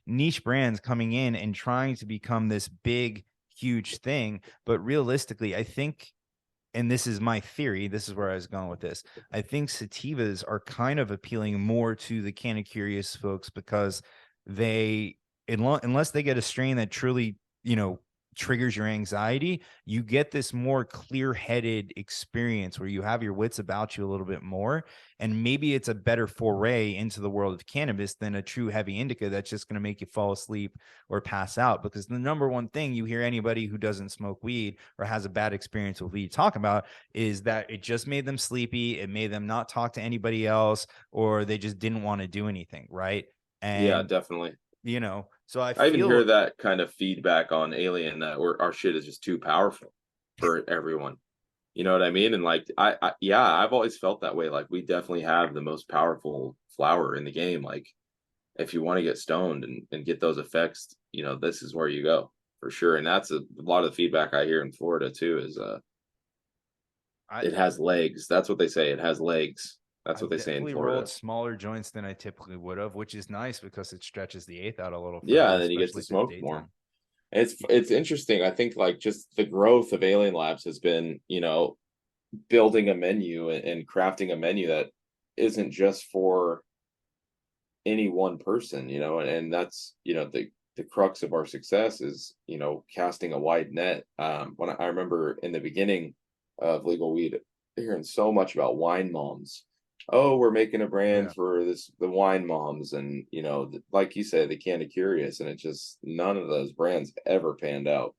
niche brands coming in and trying to become this big, huge thing. But realistically, I think and this is my theory, this is where I was going with this. I think sativas are kind of appealing more to the Canna Curious folks because they, unless they get a strain that truly, triggers your anxiety, you get this more clear-headed experience where you have your wits about you a little bit more. And maybe it's a better foray into the world of cannabis than a true heavy indica that's just going to make you fall asleep or pass out. Because the number one thing you hear anybody who doesn't smoke weed or has a bad experience with weed talk about is that it just made them sleepy. It made them not talk to anybody else, or they just didn't want to do anything. Right. Yeah, And, definitely. so I I even hear feel that kind of feedback on Alien that our shit is just too powerful for everyone. You know what I mean? And like yeah, I've always felt that way. Like we definitely have the most powerful flower in the game. Like if you want to get stoned and get those effects, this is where you go for sure. And that's a lot of the feedback I hear in Florida too is I, it has legs. That's what they say. It has legs. That's what I've they say in definitely rolled Florida. smaller joints than I typically would have, which is nice because it stretches the eighth out a little Yeah, further, and then you get to especially if it's smoke more. daytime. It's interesting. I think like just the growth of Alien Labs has been, building a menu and crafting a menu that isn't just for any one person, and that's, the crux of our success is, casting a wide net. When I remember in the beginning of legal weed, hearing so much about wine moms. Oh, we're making a brand Yeah. for the wine moms, and like you said, the Candy Curious, and it just none of those brands ever panned out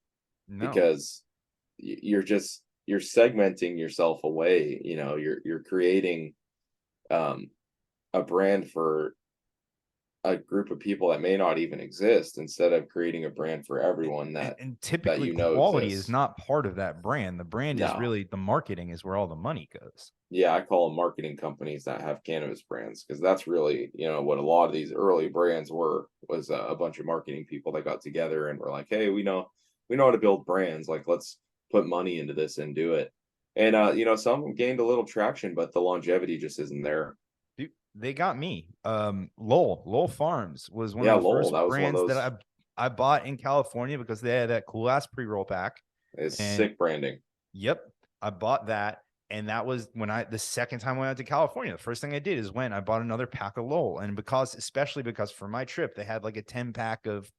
No. because you're segmenting yourself away. You're creating um, a brand for a group of people that may not even exist instead of creating a brand for everyone And, that and typically quality is exists. not part of that brand. The brand is No. really the marketing is where all the money goes. Yeah, I call them marketing companies that have cannabis brands because that's really, what a lot of these early brands was a bunch of marketing people that got together and were like, "Hey, we know how to build brands. Like, let's put money into this and do it." And some gained a little traction, but the longevity just isn't there. Dude, they got me. Lowell Farms was one of Yeah, the Lowell, first that was one of brands that those. I bought in California because they had that cool ass pre-roll pack. Is And sick branding. yep, I bought that. And that was when the second time I went out to California. The first thing I did is I bought another pack of Lowell. And especially because for my trip, they had like a 10 pack of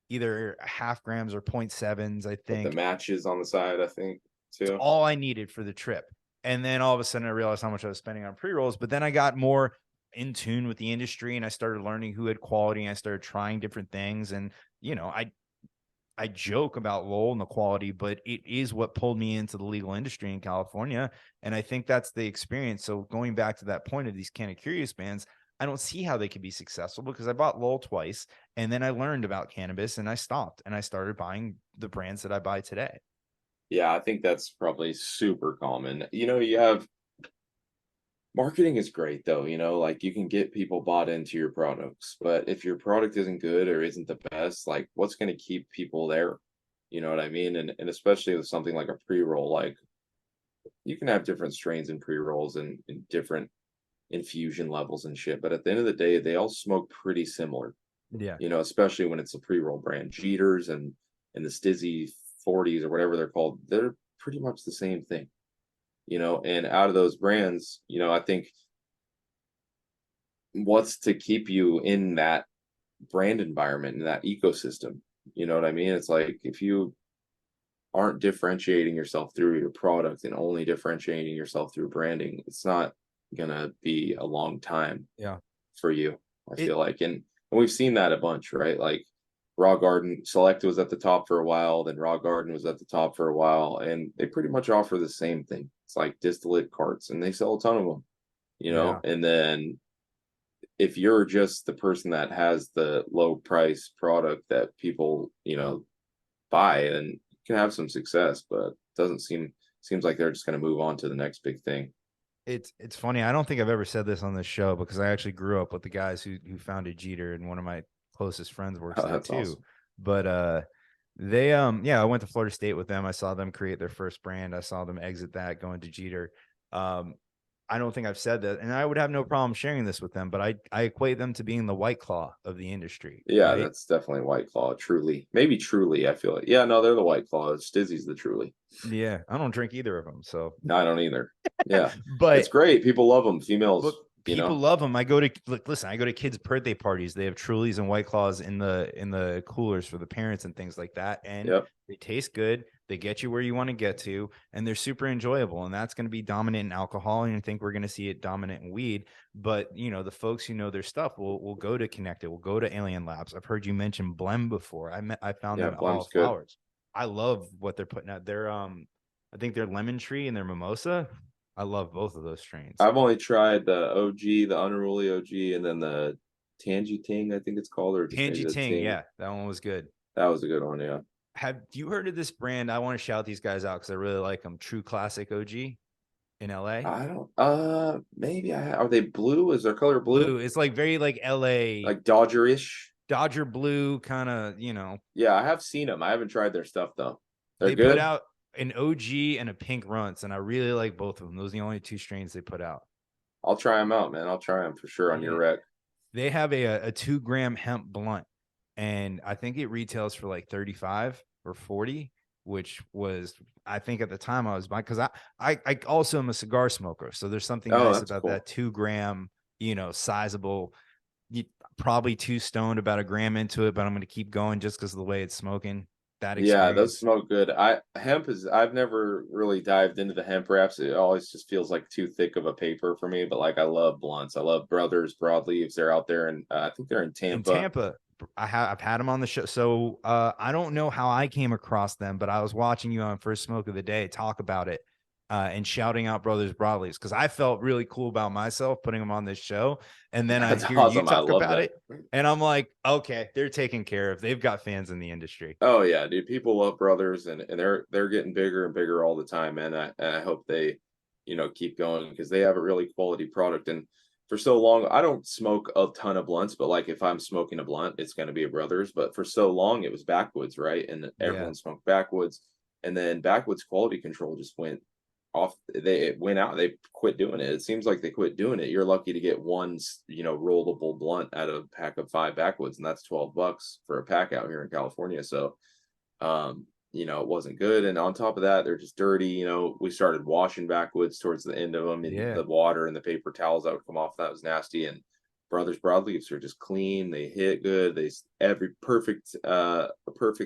either half grams or 0.7s, I With the think. matches on the side, I think, It's too. all I needed for the trip. And then all of a sudden I realized how much I was spending on pre-rolls. But then I got more in tune with the industry and I started learning who had quality and I started trying different things. And, I joke about Lowell and the quality, but it is what pulled me into the legal industry in California. And I think that's the experience. So going back to that point of these kind of curious bands, I don't see how they could be successful because I bought Lowell twice and then I learned about cannabis and I stopped and I started buying the brands that I buy today. Yeah, I think that's probably super common. You have marketing is great though, like you can get people bought into your products, but if your product isn't good or isn't the best, like what's going to keep people there? You know what I mean? And especially with something like a pre-roll, like you can have different strains in pre-rolls and different infusion levels and shit, but at the end of the day, they all smoke pretty similar. Yeah. Especially when it's a pre-roll brand. Jeters and the Stizzy 40s or whatever they're called, they're pretty much the same thing. And out of those brands, I think what's to keep you in that brand environment, in that ecosystem. You know what I mean? It's like if you aren't differentiating yourself through your product and only differentiating yourself through branding, it's not gonna be a long time Yeah. for you, I It feel like. And we've seen that a bunch, right? Like Raw Garden Select was at the top for a while, then Raw Garden was at the top for a while, and they pretty much offer the same thing. It's like distillate carts, and they sell a ton of them, yeah. and then if you're just the person that has the low price product that people, buy, then you can have some success, but it doesn't seems like they're just going to move on to the next big thing. It's funny. I don't think I've ever said this on this show because I actually grew up with the guys who founded Jeter and one of my closest friends works Oh, there that's too. awesome. But they yeah, I went to Florida State with them. I saw them create their first brand. I saw them exit that, going to Jeter. Um I don't think I've said that, and I would have no problem sharing this with them, but I equate them to being the White Claw of the industry, Yeah, right? that's definitely White Claw. Truly, maybe Truly. I feel it. Yeah, no, they're the White Claw. Stizzy's the Truly. Yeah, I don't drink either of them, so No, I don't either. Yeah, it's but great. People love them. But Females, people love them. I go to look, listen. I go to kids' birthday parties. They have Trulies and White Claws in the coolers for the parents and things like that. And Yep. they taste good. They get you where you want to get to, and they're super enjoyable. And that's going to be dominant in alcohol. And I think we're going to see it dominant in weed. But the folks who know their stuff will go to Connected. Will go to Alien Labs. I've heard you mention Blem before. I found Yeah, them at Hall Blem's of good. Flowers. I love what they're putting out. They're I think they're Lemon Tree and their Mimosa. I love both of those strains. I've only tried the OG, the Unruly OG, and then the Tangy Ting, I think it's called, or just maybe Tangy the Ting, Ting. yeah, that one was good. That was a good one. Yeah. Have you heard of this brand? I want to shout these guys out because I really like them. True Classic OG in LA. I don't. Maybe are they blue? Is their color blue? Blue. It's like very like LA Like Dodger-ish? Dodger blue kind of, Yeah, I have seen them. I haven't tried their stuff though. They're they put good. out an OG and a pink runts, and I really like both of them. Those are the only two strains they put out. I'll try them out, man. I'll try them for sure on your Yeah. rec. They have a 2 gram hemp blunt, and I think it retails for like 35 or 40, which was, I think at the time I was buying, because I also am a cigar smoker. So there's something Oh, nice that's about cool. that 2 gram, sizable, probably too stoned about a gram into it, but I'm going to keep going just because of the way it's smoking. That Yeah, those experience. smoke good. I've never really dived into the hemp wraps. It always just feels like too thick of a paper for me. But like, I love blunts. I love Brothers Broadleaves. They're out there, and I think they're in In Tampa. Tampa, I've had them on the show. So I don't know how I came across them, but I was watching you on First Smoke of the Day talk about it and shouting out Brothers Broadleaves because I felt really cool about myself putting them on this show. And then I That's hear you awesome. I talk love about that. it, and I'm like, okay, they're taken care of. They've got fans in the industry. Oh yeah, dude. People love Brothers, and they're getting bigger and bigger all the time, man. I hope they, keep going because they have a really quality product. And for so long, I don't smoke a ton of blunts, but like if I'm smoking a blunt, it's going to be a Brothers. But for so long, it was Backwoods, right? And Yeah. everyone smoked Backwoods, and then Backwoods quality control just went off. It went out. They quit doing it. It seems like they quit doing it. You're lucky to get one, rollable blunt out of a pack of 5 Backwoods, and that's $12 for a pack out here in California. So it wasn't good. And on top of that, they're just dirty. We started washing Backwoods towards the end of them, and Yeah. the water and the paper towels that would come off, that was nasty. And Brothers Broadleaves are just clean. They hit good. Every perfect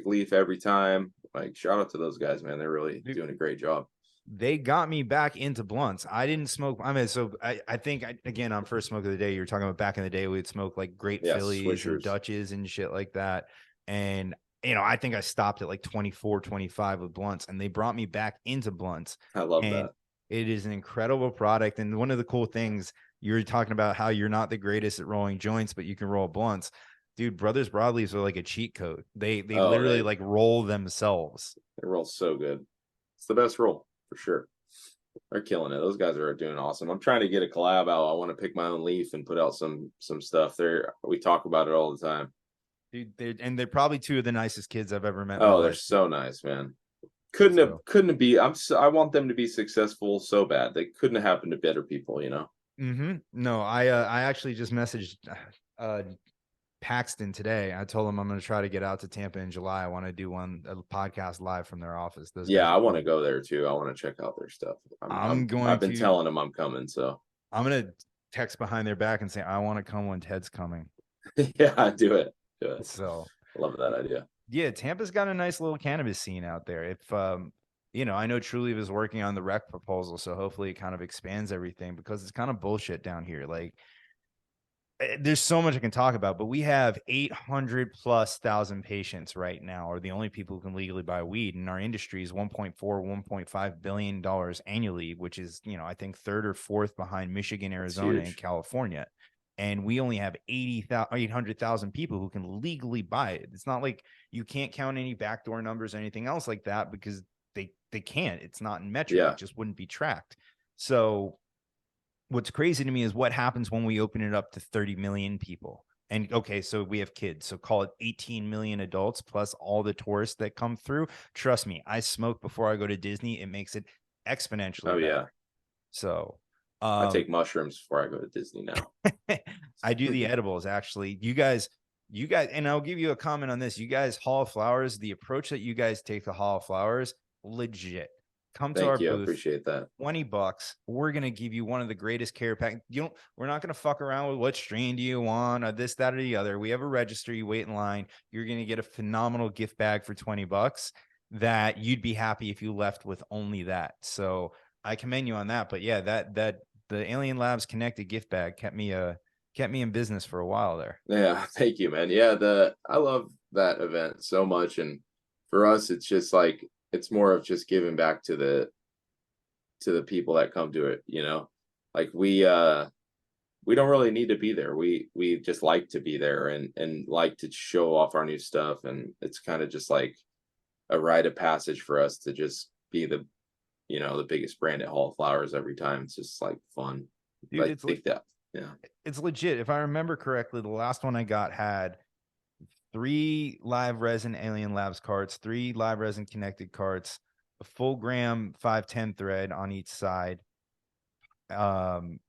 leaf every time. Like, shout out to those guys, man. They're really doing a great job. They got me back into blunts. I didn't smoke. I mean, so I think again on First Smoke of the Day, you're talking about back in the day, we'd smoke like Great Yeah, Phillies and Swishers. Dutches and shit like that. And I think I stopped at like 24, 25 with blunts, and they brought me back into blunts. I love And that. it is an incredible product. And one of the cool things, you're talking about how you're not the greatest at rolling joints, but you can roll blunts. Dude, Brothers Broadleaves are like a cheat code. They Oh, literally like roll themselves. they roll so good. It's the best roll for sure. They're killing it. Those guys are doing awesome. I'm trying to get a collab out. I want to pick my own leaf and put out some stuff there. We talk about it all the time. Dude, they're probably two of the nicest kids I've ever met in my Oh, they're life. so nice, man. Couldn't have be. I want them to be successful so bad. They couldn't have happened to better people. No, I actually just messaged uh Paxton today. I told him I'm going to try to get out to Tampa in July. I want to do a podcast live from their office. Those Yeah, guys I are want to cool. go there too. I want to check out their stuff. I'm I've going been to telling them I'm coming, so I'm going to text behind their back and say I want to come when Ted's coming. yeah, do it. Do it. So, Love that idea. yeah, Tampa's got a nice little cannabis scene out there. If I know Truly was working on the rec proposal, so hopefully it kind of expands everything because it's kind of bullshit down here. Like there's so much I can talk about, but we have 800 plus thousand patients right now are the only people who can legally buy weed. And our industry is 1.4, $1.5 billion annually, which is, I think third or fourth behind Michigan, That's Arizona, and huge. California. And we only have 800,000 people who can legally buy it. It's not like you can't count any backdoor numbers or anything else like that because they can't. It's not in metric. Yeah. It just wouldn't be tracked. So what's crazy to me is what happens when we open it up to 30 million people. And okay, so we have kids, so call it 18 million adults plus all the tourists that come through. Trust me, I smoke before I go to Disney. It makes it Oh exponentially yeah. better. So I take mushrooms before I go to Disney now. I do the edibles actually. You guys, and I'll give you a comment on this. You guys, Hall of Flowers, the approach that you guys take to Hall of Flowers, legit. Come to our Thank you. I booth, appreciate that. $20. We're gonna give you one of the greatest care pack. We're not gonna fuck around with what strain do you want or this, that, or the other. We have a register, you wait in line, you're gonna get a phenomenal gift bag for $20 that you'd be happy if you left with only that. So I commend you on that. But yeah, that the Alien Labs Connected gift bag kept me in business for a while there. Yeah, thank you, man. Yeah, I love that event so much, and for us, it's just like it's more of just giving back to the people that come to it. Like we don't really need to be there. We just like to be there and like to show off our new stuff, and it's kind of just like a rite of passage for us to just be the biggest brand at Hall of Flowers every time. It's just like fun. Dude, I think that, yeah. it's legit. If I remember correctly, the last one I got had 3 live resin Alien Labs carts, 3 live resin connected carts, a full gram 510 thread on each side, um,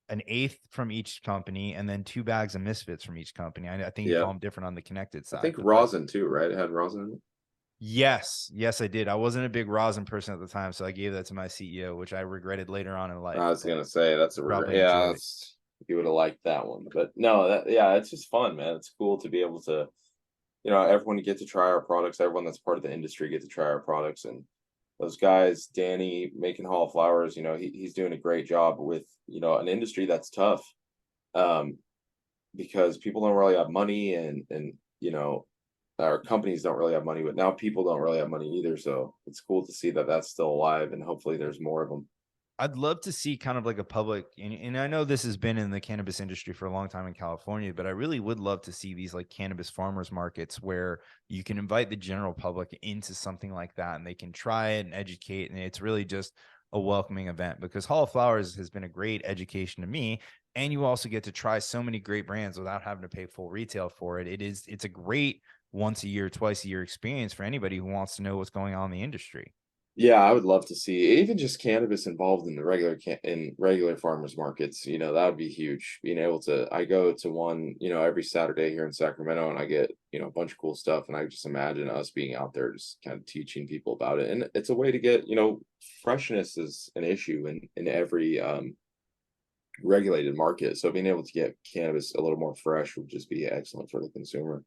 an eighth from each company, and then 2 bags of misfits from each company. I think you Yeah. call them different on the connected I side, think but rosin too, right? It had rosin in it. yes, I did. I wasn't a big rosin person at the time, so I gave that to my CEO, which I regretted later on in life. I was But gonna say that's a regret. probably Yeah, enjoyed it. that's you would have liked that one, but no, yeah, it's just fun, man. It's cool to be able to, everyone get to try our products. Everyone that's part of the industry get to try our products, and those guys, Danny making Hall of Flowers, he's doing a great job with an industry that's tough, um, because people don't really have money, and our companies don't really have money, but now people don't really have money either. So it's cool to see that that's still alive, and hopefully there's more of them. I'd love to see kind of like a public, and I know this has been in the cannabis industry for a long time in California, but I really would love to see these like cannabis farmers markets where you can invite the general public into something like that and they can try it and educate. And it's really just a welcoming event because Hall of Flowers has been a great education to me. And you also get to try so many great brands without having to pay full retail for it. It's a great once a year, twice a year experience for anybody who wants to know what's going on in the industry. Yeah, I would love to see even just cannabis involved in the regular farmers markets. That would be huge. Being able to, I go to one, every Saturday here in Sacramento, and I get a bunch of cool stuff. And I just imagine us being out there, just kind of teaching people about it. And it's a way to get, freshness is an issue in every regulated market. So being able to get cannabis a little more fresh would just be excellent for the consumer.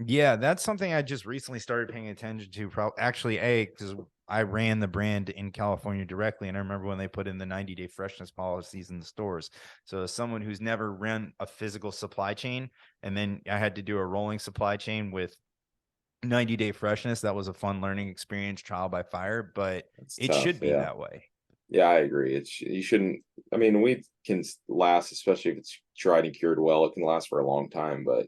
Yeah, that's something I just recently started paying attention to. Actually, because I ran the brand in California directly, and I remember when they put in the 90-day freshness policies in the stores. So, as someone who's never run a physical supply chain, and then I had to do a rolling supply chain with 90-day freshness, that was a fun learning experience, trial by fire. But It's it tough. should be Yeah. that way. Yeah, I agree. You shouldn't. I mean, weed can last, especially if it's tried and cured well. It can last for a long time, but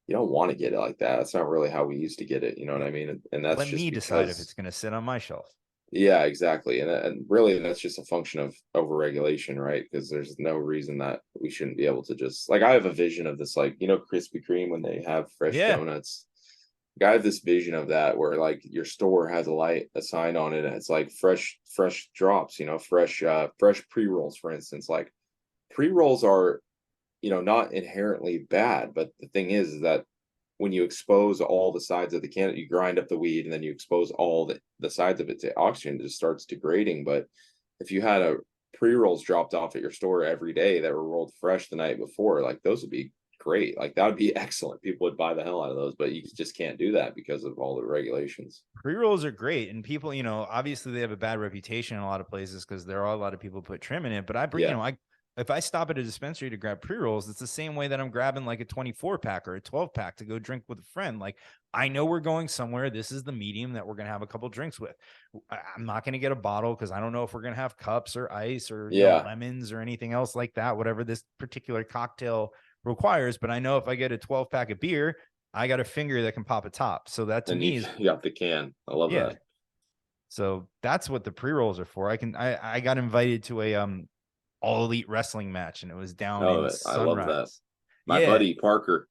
you don't want to get it like that. That's not really how we used to get it. You know what I mean? And that's Let just me decide if because, it's going to sit on my shelf. yeah, exactly. And really, that's just a function of overregulation, right? Because there's no reason that we shouldn't be able to just like I have a vision of this, like Krispy Kreme when they have fresh Yeah, donuts. Like, I have this vision of that where like your store has a sign on it, and it's like fresh drops, fresh pre rolls, for instance. Like pre rolls are not inherently bad, but the thing is that when you expose all the sides of the can, you grind up the weed and then you expose all the sides of it to oxygen, it just starts degrading. But if you had a pre-rolls dropped off at your store every day that were rolled fresh the night before, like those would be great. Like that would be excellent. People would buy the hell out of those, but you just can't do that because of all the regulations. pre-rolls are great, and people, obviously they have a bad reputation in a lot of places because there are a lot of people put trim in it. But I bring, Yeah. I if I stop at a dispensary to grab pre-rolls, it's the same way that I'm grabbing like a 24 pack or a 12 pack to go drink with a friend. Like I know we're going somewhere. This is the medium that we're gonna have a couple drinks with. I'm not gonna get a bottle because I don't know if we're gonna have cups or ice or Yeah. lemons or anything else like that. Whatever this particular cocktail requires, but I know if I get a 12 pack of beer, I got a finger that can pop a top. So that to And me is you got the can. I love yeah. that. So that's what the pre-rolls are for. I got invited to a all elite wrestling match and it was down in Oh, I love that. Sunrise. My Yeah, buddy Parker,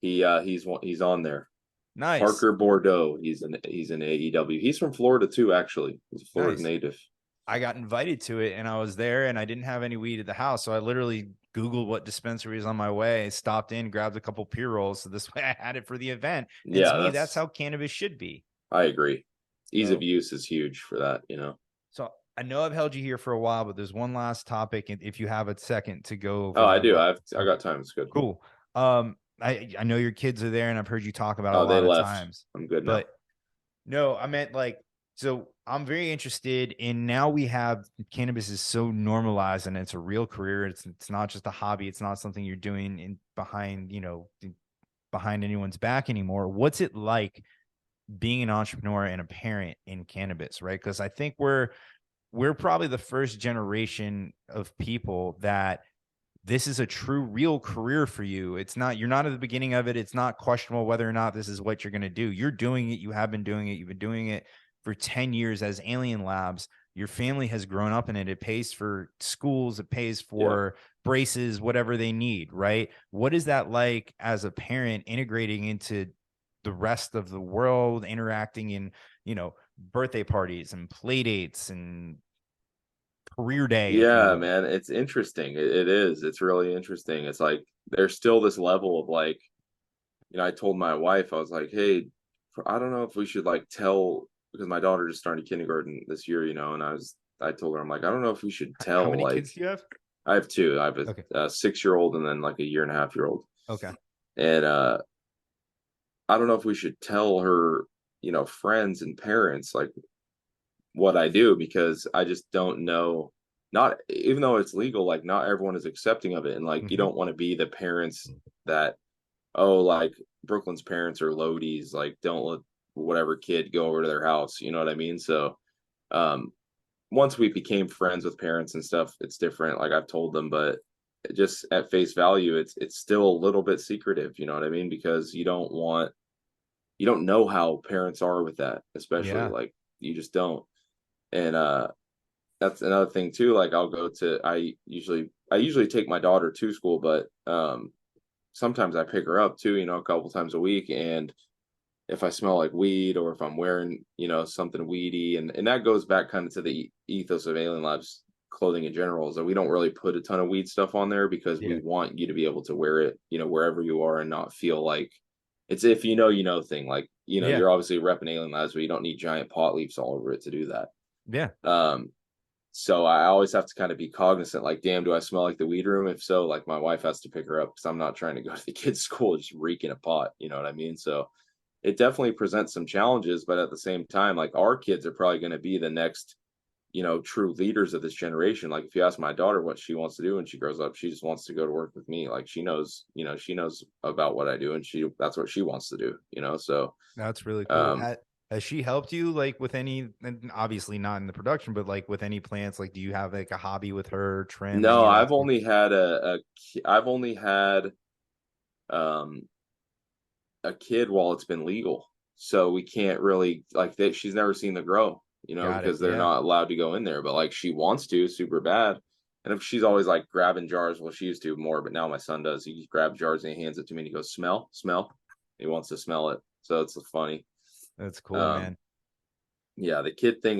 he's on there. nice. Parker Bordeaux. He's in AEW. He's from Florida too, actually. He's a Florida Nice. native. I got invited to it and I was there and I didn't have any weed at the house. So I literally Googled what dispensary was on my way, stopped in, grabbed a couple pre-rolls. So this way I had it for the event. And to Yeah, me, that's that's how cannabis should be. I agree. Ease of So, use is huge for that, you know. so I know I've held you here for a while, but there's one last topic. And if you have a second to go Oh, over I that, do. I okay, got time. It's good. cool. I know your kids are there and I've heard you talk about it a Oh, they lot of left. times, I'm good now. but no, I meant like, so I'm very interested in now we have cannabis is so normalized and it's a real career. It's not just a hobby. It's not something you're doing in behind, behind anyone's back anymore. What's it like being an entrepreneur and a parent in cannabis, right? Because I think we're probably the first generation of people that this is a true real career for you. It's not, you're not at the beginning of it. It's not questionable whether or not this is what you're going to do. You're doing it. You have been doing it. You've been doing it for 10 years as Alien Labs. Your family has grown up in it. It pays for schools, it pays Yeah. for braces, whatever they need, right? What is that like as a parent integrating into the rest of the world, interacting in, birthday parties and play dates and career day, if you Yeah, will? man, it's interesting. It is. It's really interesting. It's like there's still this level of like, I told my wife, I was like, hey, I don't know if we should like tell because my daughter just started kindergarten this year, and I told her, I'm like, I don't know if we should How tell many like kids do you have? I have two. I have Okay. a 6 year old and then like a year and a half year old. Okay. And I don't know if we should tell her, friends and parents like what I do because I just don't know. Not even though it's legal, like not everyone is accepting of it. And like you Mhm. don't want to be the parents that, oh, like Brooklyn's parents are loadies, like don't let whatever kid go over to their house. You know what I mean? So um once we became friends with parents and stuff, it's different. Like I've told them, but just at face value, it's still a little bit secretive, you know what I mean? Because you don't know how parents are with that, especially Yeah. like you just don't. And that's another thing too. Like I usually take my daughter to school, but sometimes I pick her up too, a couple times a week. And if I smell like weed or if I'm wearing, something weedy, and that goes back kind of to the ethos of Alien Labs clothing in general, is that we don't really put a ton of weed stuff on there because we Yeah. want you to be able to wear it, wherever you are and not feel like it's if thing. Like, Yeah. you're obviously repping Alien Labs, but you don't need giant pot leaves all over it to do that. Yeah. Um, so I always have to kind of be cognizant, like, damn, do I smell like the weed room? If so, like my wife has to pick her up because I'm not trying to go to the kids' school just reeking a pot. You know what I mean? So it definitely presents some challenges, but at the same time, like our kids are probably going to be the next, true leaders of this generation. Like if you ask my daughter what she wants to do when she grows up, she just wants to go to work with me. Like she knows about what I do and that's what she wants to do, So That's really cool. um Has she helped you like with any, and obviously not in the production, but like with any plants? Like, do you have like a hobby with her, trim, no, any of that I've stuff? only had I've only had um a kid while it's been legal. So we can't really like that. She's never seen the grow, Got it. because they're Yeah. not allowed to go in there. But like she wants to super bad. And if she's always like grabbing jars, well, she used to more, but now my son does. He just grabs jars and he hands it to me and he goes, smell, smell. He wants to smell it. So it's funny. That's cool, Um, man. yeah, the kid thing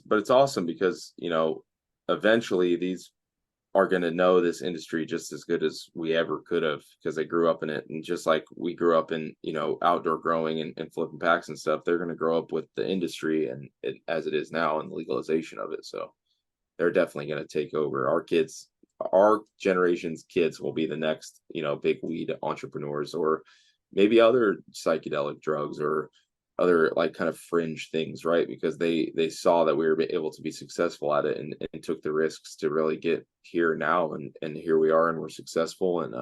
but it's awesome because, eventually these are going to know this industry just as good as we ever could have because they grew up in it. And just like we grew up in, outdoor growing and flipping packs and stuff, they're going to grow up with the industry and as it is now and the legalization of it. So they're definitely going to take over. Our generation's kids will be the next, big weed entrepreneurs or maybe other psychedelic drugs or other like kind of fringe things, right? Because they saw that we were able to be successful at it and took the risks to really get here now and here we are and we're successful and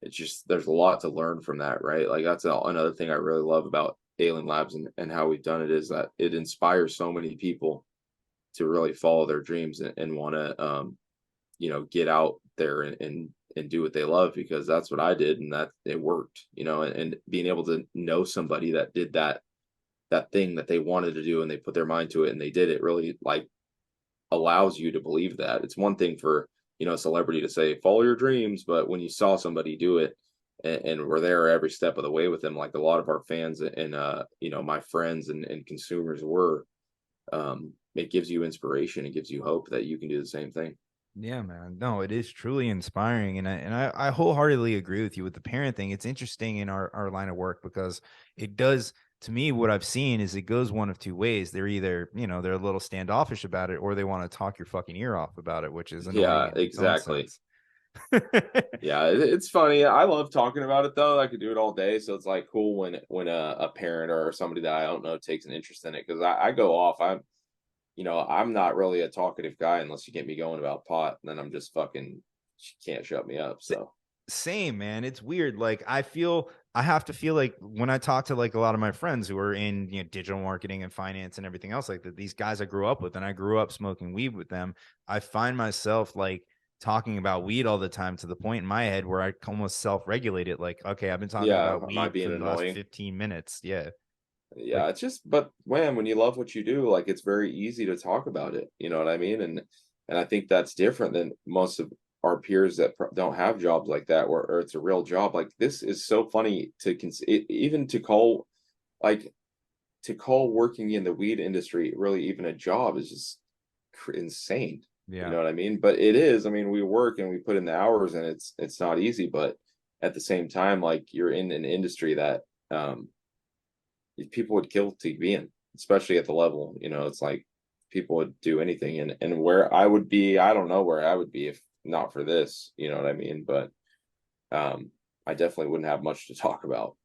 it's just there's a lot to learn from that, right? Like that's another thing I really love about Alien Labs and how we've done it is that it inspires so many people to really follow their dreams and want to get out there and do what they love because that's what I did and that it worked, and being able to know somebody that did that thing that they wanted to do and they put their mind to it and they did it really like allows you to believe that. It's one thing for, a celebrity to say follow your dreams, but when you saw somebody do it and we're there every step of the way with them, like a lot of our fans and my friends and consumers were, it gives you inspiration. It gives you hope that you can do the same thing. Yeah, man. No, it is truly inspiring. And I wholeheartedly agree with you with the parent thing. It's interesting in our line of work because it does, to me, what I've seen is it goes one of two ways. They're either, they're a little standoffish about it, or they want to talk your fucking ear off about it, which is annoying Yeah, in its own exactly. sense. Yeah, it's funny. I love talking about it though. I could do it all day. So it's like cool when a parent or somebody that I don't know takes an interest in it because I go off. I'm not really a talkative guy unless you get me going about pot, and then I'm just fucking can't shut me up. So Same, man. It's weird. Like I have to feel like when I talk to like a lot of my friends who are in digital marketing and finance and everything else like that, these guys I grew up with and I grew up smoking weed with them. I find myself like talking about weed all the time to the point in my head where I almost self-regulate it. Like, okay, I've been talking yeah, about am I weed being for the last annoying? 15 minutes. Yeah. Yeah, Like it's just but when you love what you do, like it's very easy to talk about it. You know what I mean? And I think that's different than most of our peers that don't have jobs like that, where or it's a real job. Like this is so funny to even like to call working in the weed industry really even a job is just insane. You yeah. know what I mean? But it is. I mean, we work and we put in the hours, and it's not easy. But at the same time, like you're in an industry that um people would kill to be in, especially at the level. It's like people would do anything, and where I would be, I don't know where I would be if not for this. You know what I mean? But I definitely wouldn't have much to talk about.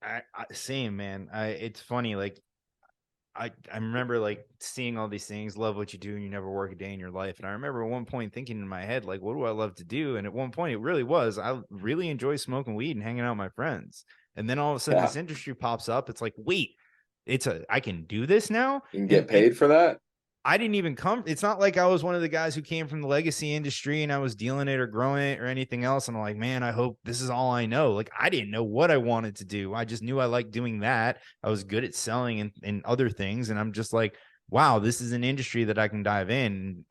I same, man. It's funny like I remember like seeing all these things, love what you do, and you never work a day in your life. And I remember at one point thinking in my head, like, what do I love to do? And at one point, it really was, I really enjoy smoking weed and hanging out with my friends. And then all of a sudden, Yeah, this industry pops up. It's like, wait, I can do this now. you can get And paid for that. I didn't even come. It's not like I was one of the guys who came from the legacy industry and I was dealing it or growing it or anything else. And I'm like, man, I hope this is all I know. Like, I didn't know what I wanted to do. I just knew I liked doing that. I was good at selling and other things. And I'm just like, wow, this is an industry that I can dive in.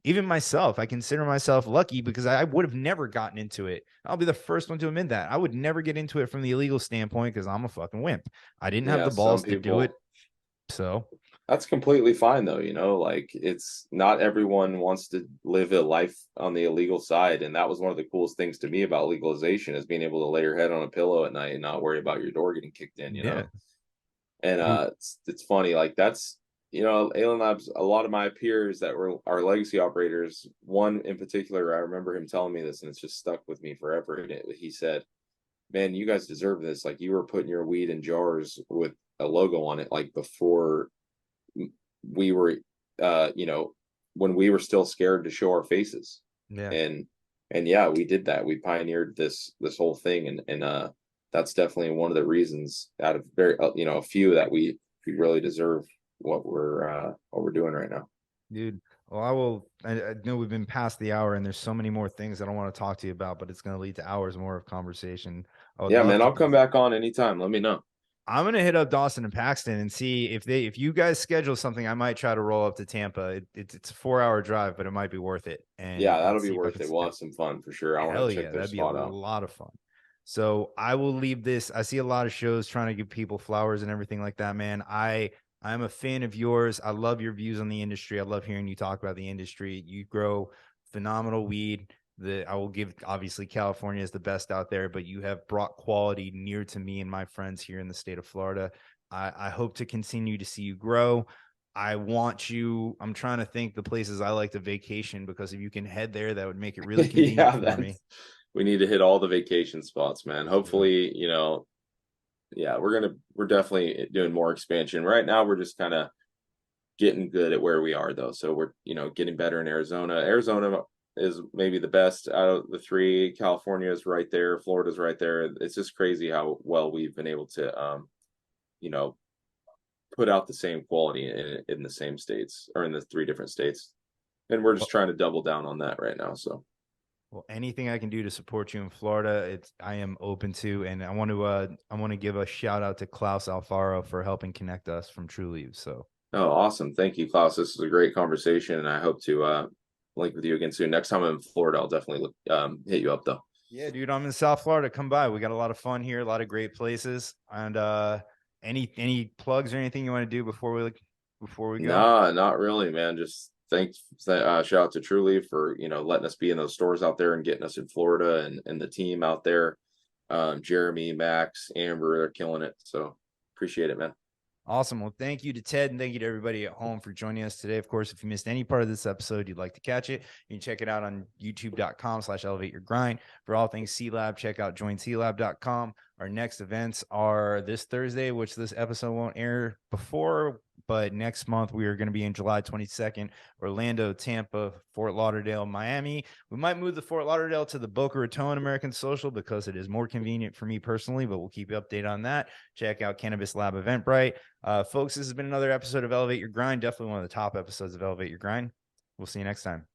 Even myself, I consider myself lucky because I would have never gotten into it. I'll be the first one to admit that. I would never get into it from the illegal standpoint because I'm a fucking wimp. I didn't have Yeah, the some balls to do it. people. So, That's completely fine though, like it's not everyone wants to live a life on the illegal side. And that was one of the coolest things to me about legalization is being able to lay your head on a pillow at night and not worry about your door getting kicked in. yeah. And it's funny, like that's Alan Labs, a lot of my peers that were our legacy operators, one in particular, I remember him telling me this and it's just stuck with me forever. And he said, man, you guys deserve this. Like you were putting your weed in jars with a logo on it, like before we were when we were still scared to show our faces. Yeah. And yeah, we did that. We pioneered this whole thing, and that's definitely one of the reasons out of very a few that we really deserve what we're doing right now. Dude. Well, I know we've been past the hour and there's so many more things I don't want to talk to you about, but it's going to lead to hours more of conversation. I would Yeah, love man, to. I'll come back on anytime. Let me know. I'm going to hit up Dawson and Paxton and see if you guys schedule something, I might try to roll up to Tampa. It's a 4 hour drive, but it might be worth it. Yeah, And that'll be see if I worth can it. We'll snap. have some fun for sure. I want Hell to check yeah. their That'd be a spot out. lot of fun. So I will leave this. I see a lot of shows trying to give people flowers and everything like that, man. I'm a fan of yours. I love your views on the industry. I love hearing you talk about the industry. You grow phenomenal weed. I will give obviously California is the best out there, but you have brought quality near to me and my friends here in the state of Florida. I hope to continue to see you grow. I want you. I'm trying to think the places I like to vacation because if you can head there, that would make it really convenient Yeah, for me. that's we need to hit all the vacation spots, man. Yeah. Hopefully, yeah, we're definitely doing more expansion. Right now, we're just kind of getting good at where we are though. So we're, getting better in Arizona. Arizona is maybe the best out of the three. California is right there. Florida's right there. It's just crazy how well we've been able to, you know, put out the same quality in the same states or in the three different states. And we're just Well, trying to double down on that right now. So, Well, anything I can do to support you in Florida, I am open to, and I want to give a shout out to Klaus Alfaro for helping connect us from True Leaves. So oh, awesome. Thank you, Klaus. This is a great conversation. And I hope to, link with you again soon. Next time I'm in Florida, I'll definitely hit you up though. yeah, dude, I'm in South Florida. Come by. We got a lot of fun here, a lot of great places. And any plugs or anything you want to do before we before we go? Nah, not really, man. Just thanks. Shout out to Truly for letting us be in those stores out there and getting us in Florida and the team out there. Jeremy, Max, Amber, they're killing it. So appreciate it, man. Awesome. Well, thank you to Ted and thank you to everybody at home for joining us today. Of course, if you missed any part of this episode, you'd like to catch it, you can check it out on youtube.com/elevateyourgrind. For all things C-Lab, check out joinclab.com. Our next events are this Thursday, which this episode won't air before, but next month we are going to be in July 22nd, Orlando, Tampa, Fort Lauderdale, Miami. We might move the Fort Lauderdale to the Boca Raton American Social because it is more convenient for me personally, but we'll keep you updated on that. Check out Cannabis Lab Eventbrite. Folks, this has been another episode of Elevate Your Grind. Definitely one of the top episodes of Elevate Your Grind. We'll see you next time.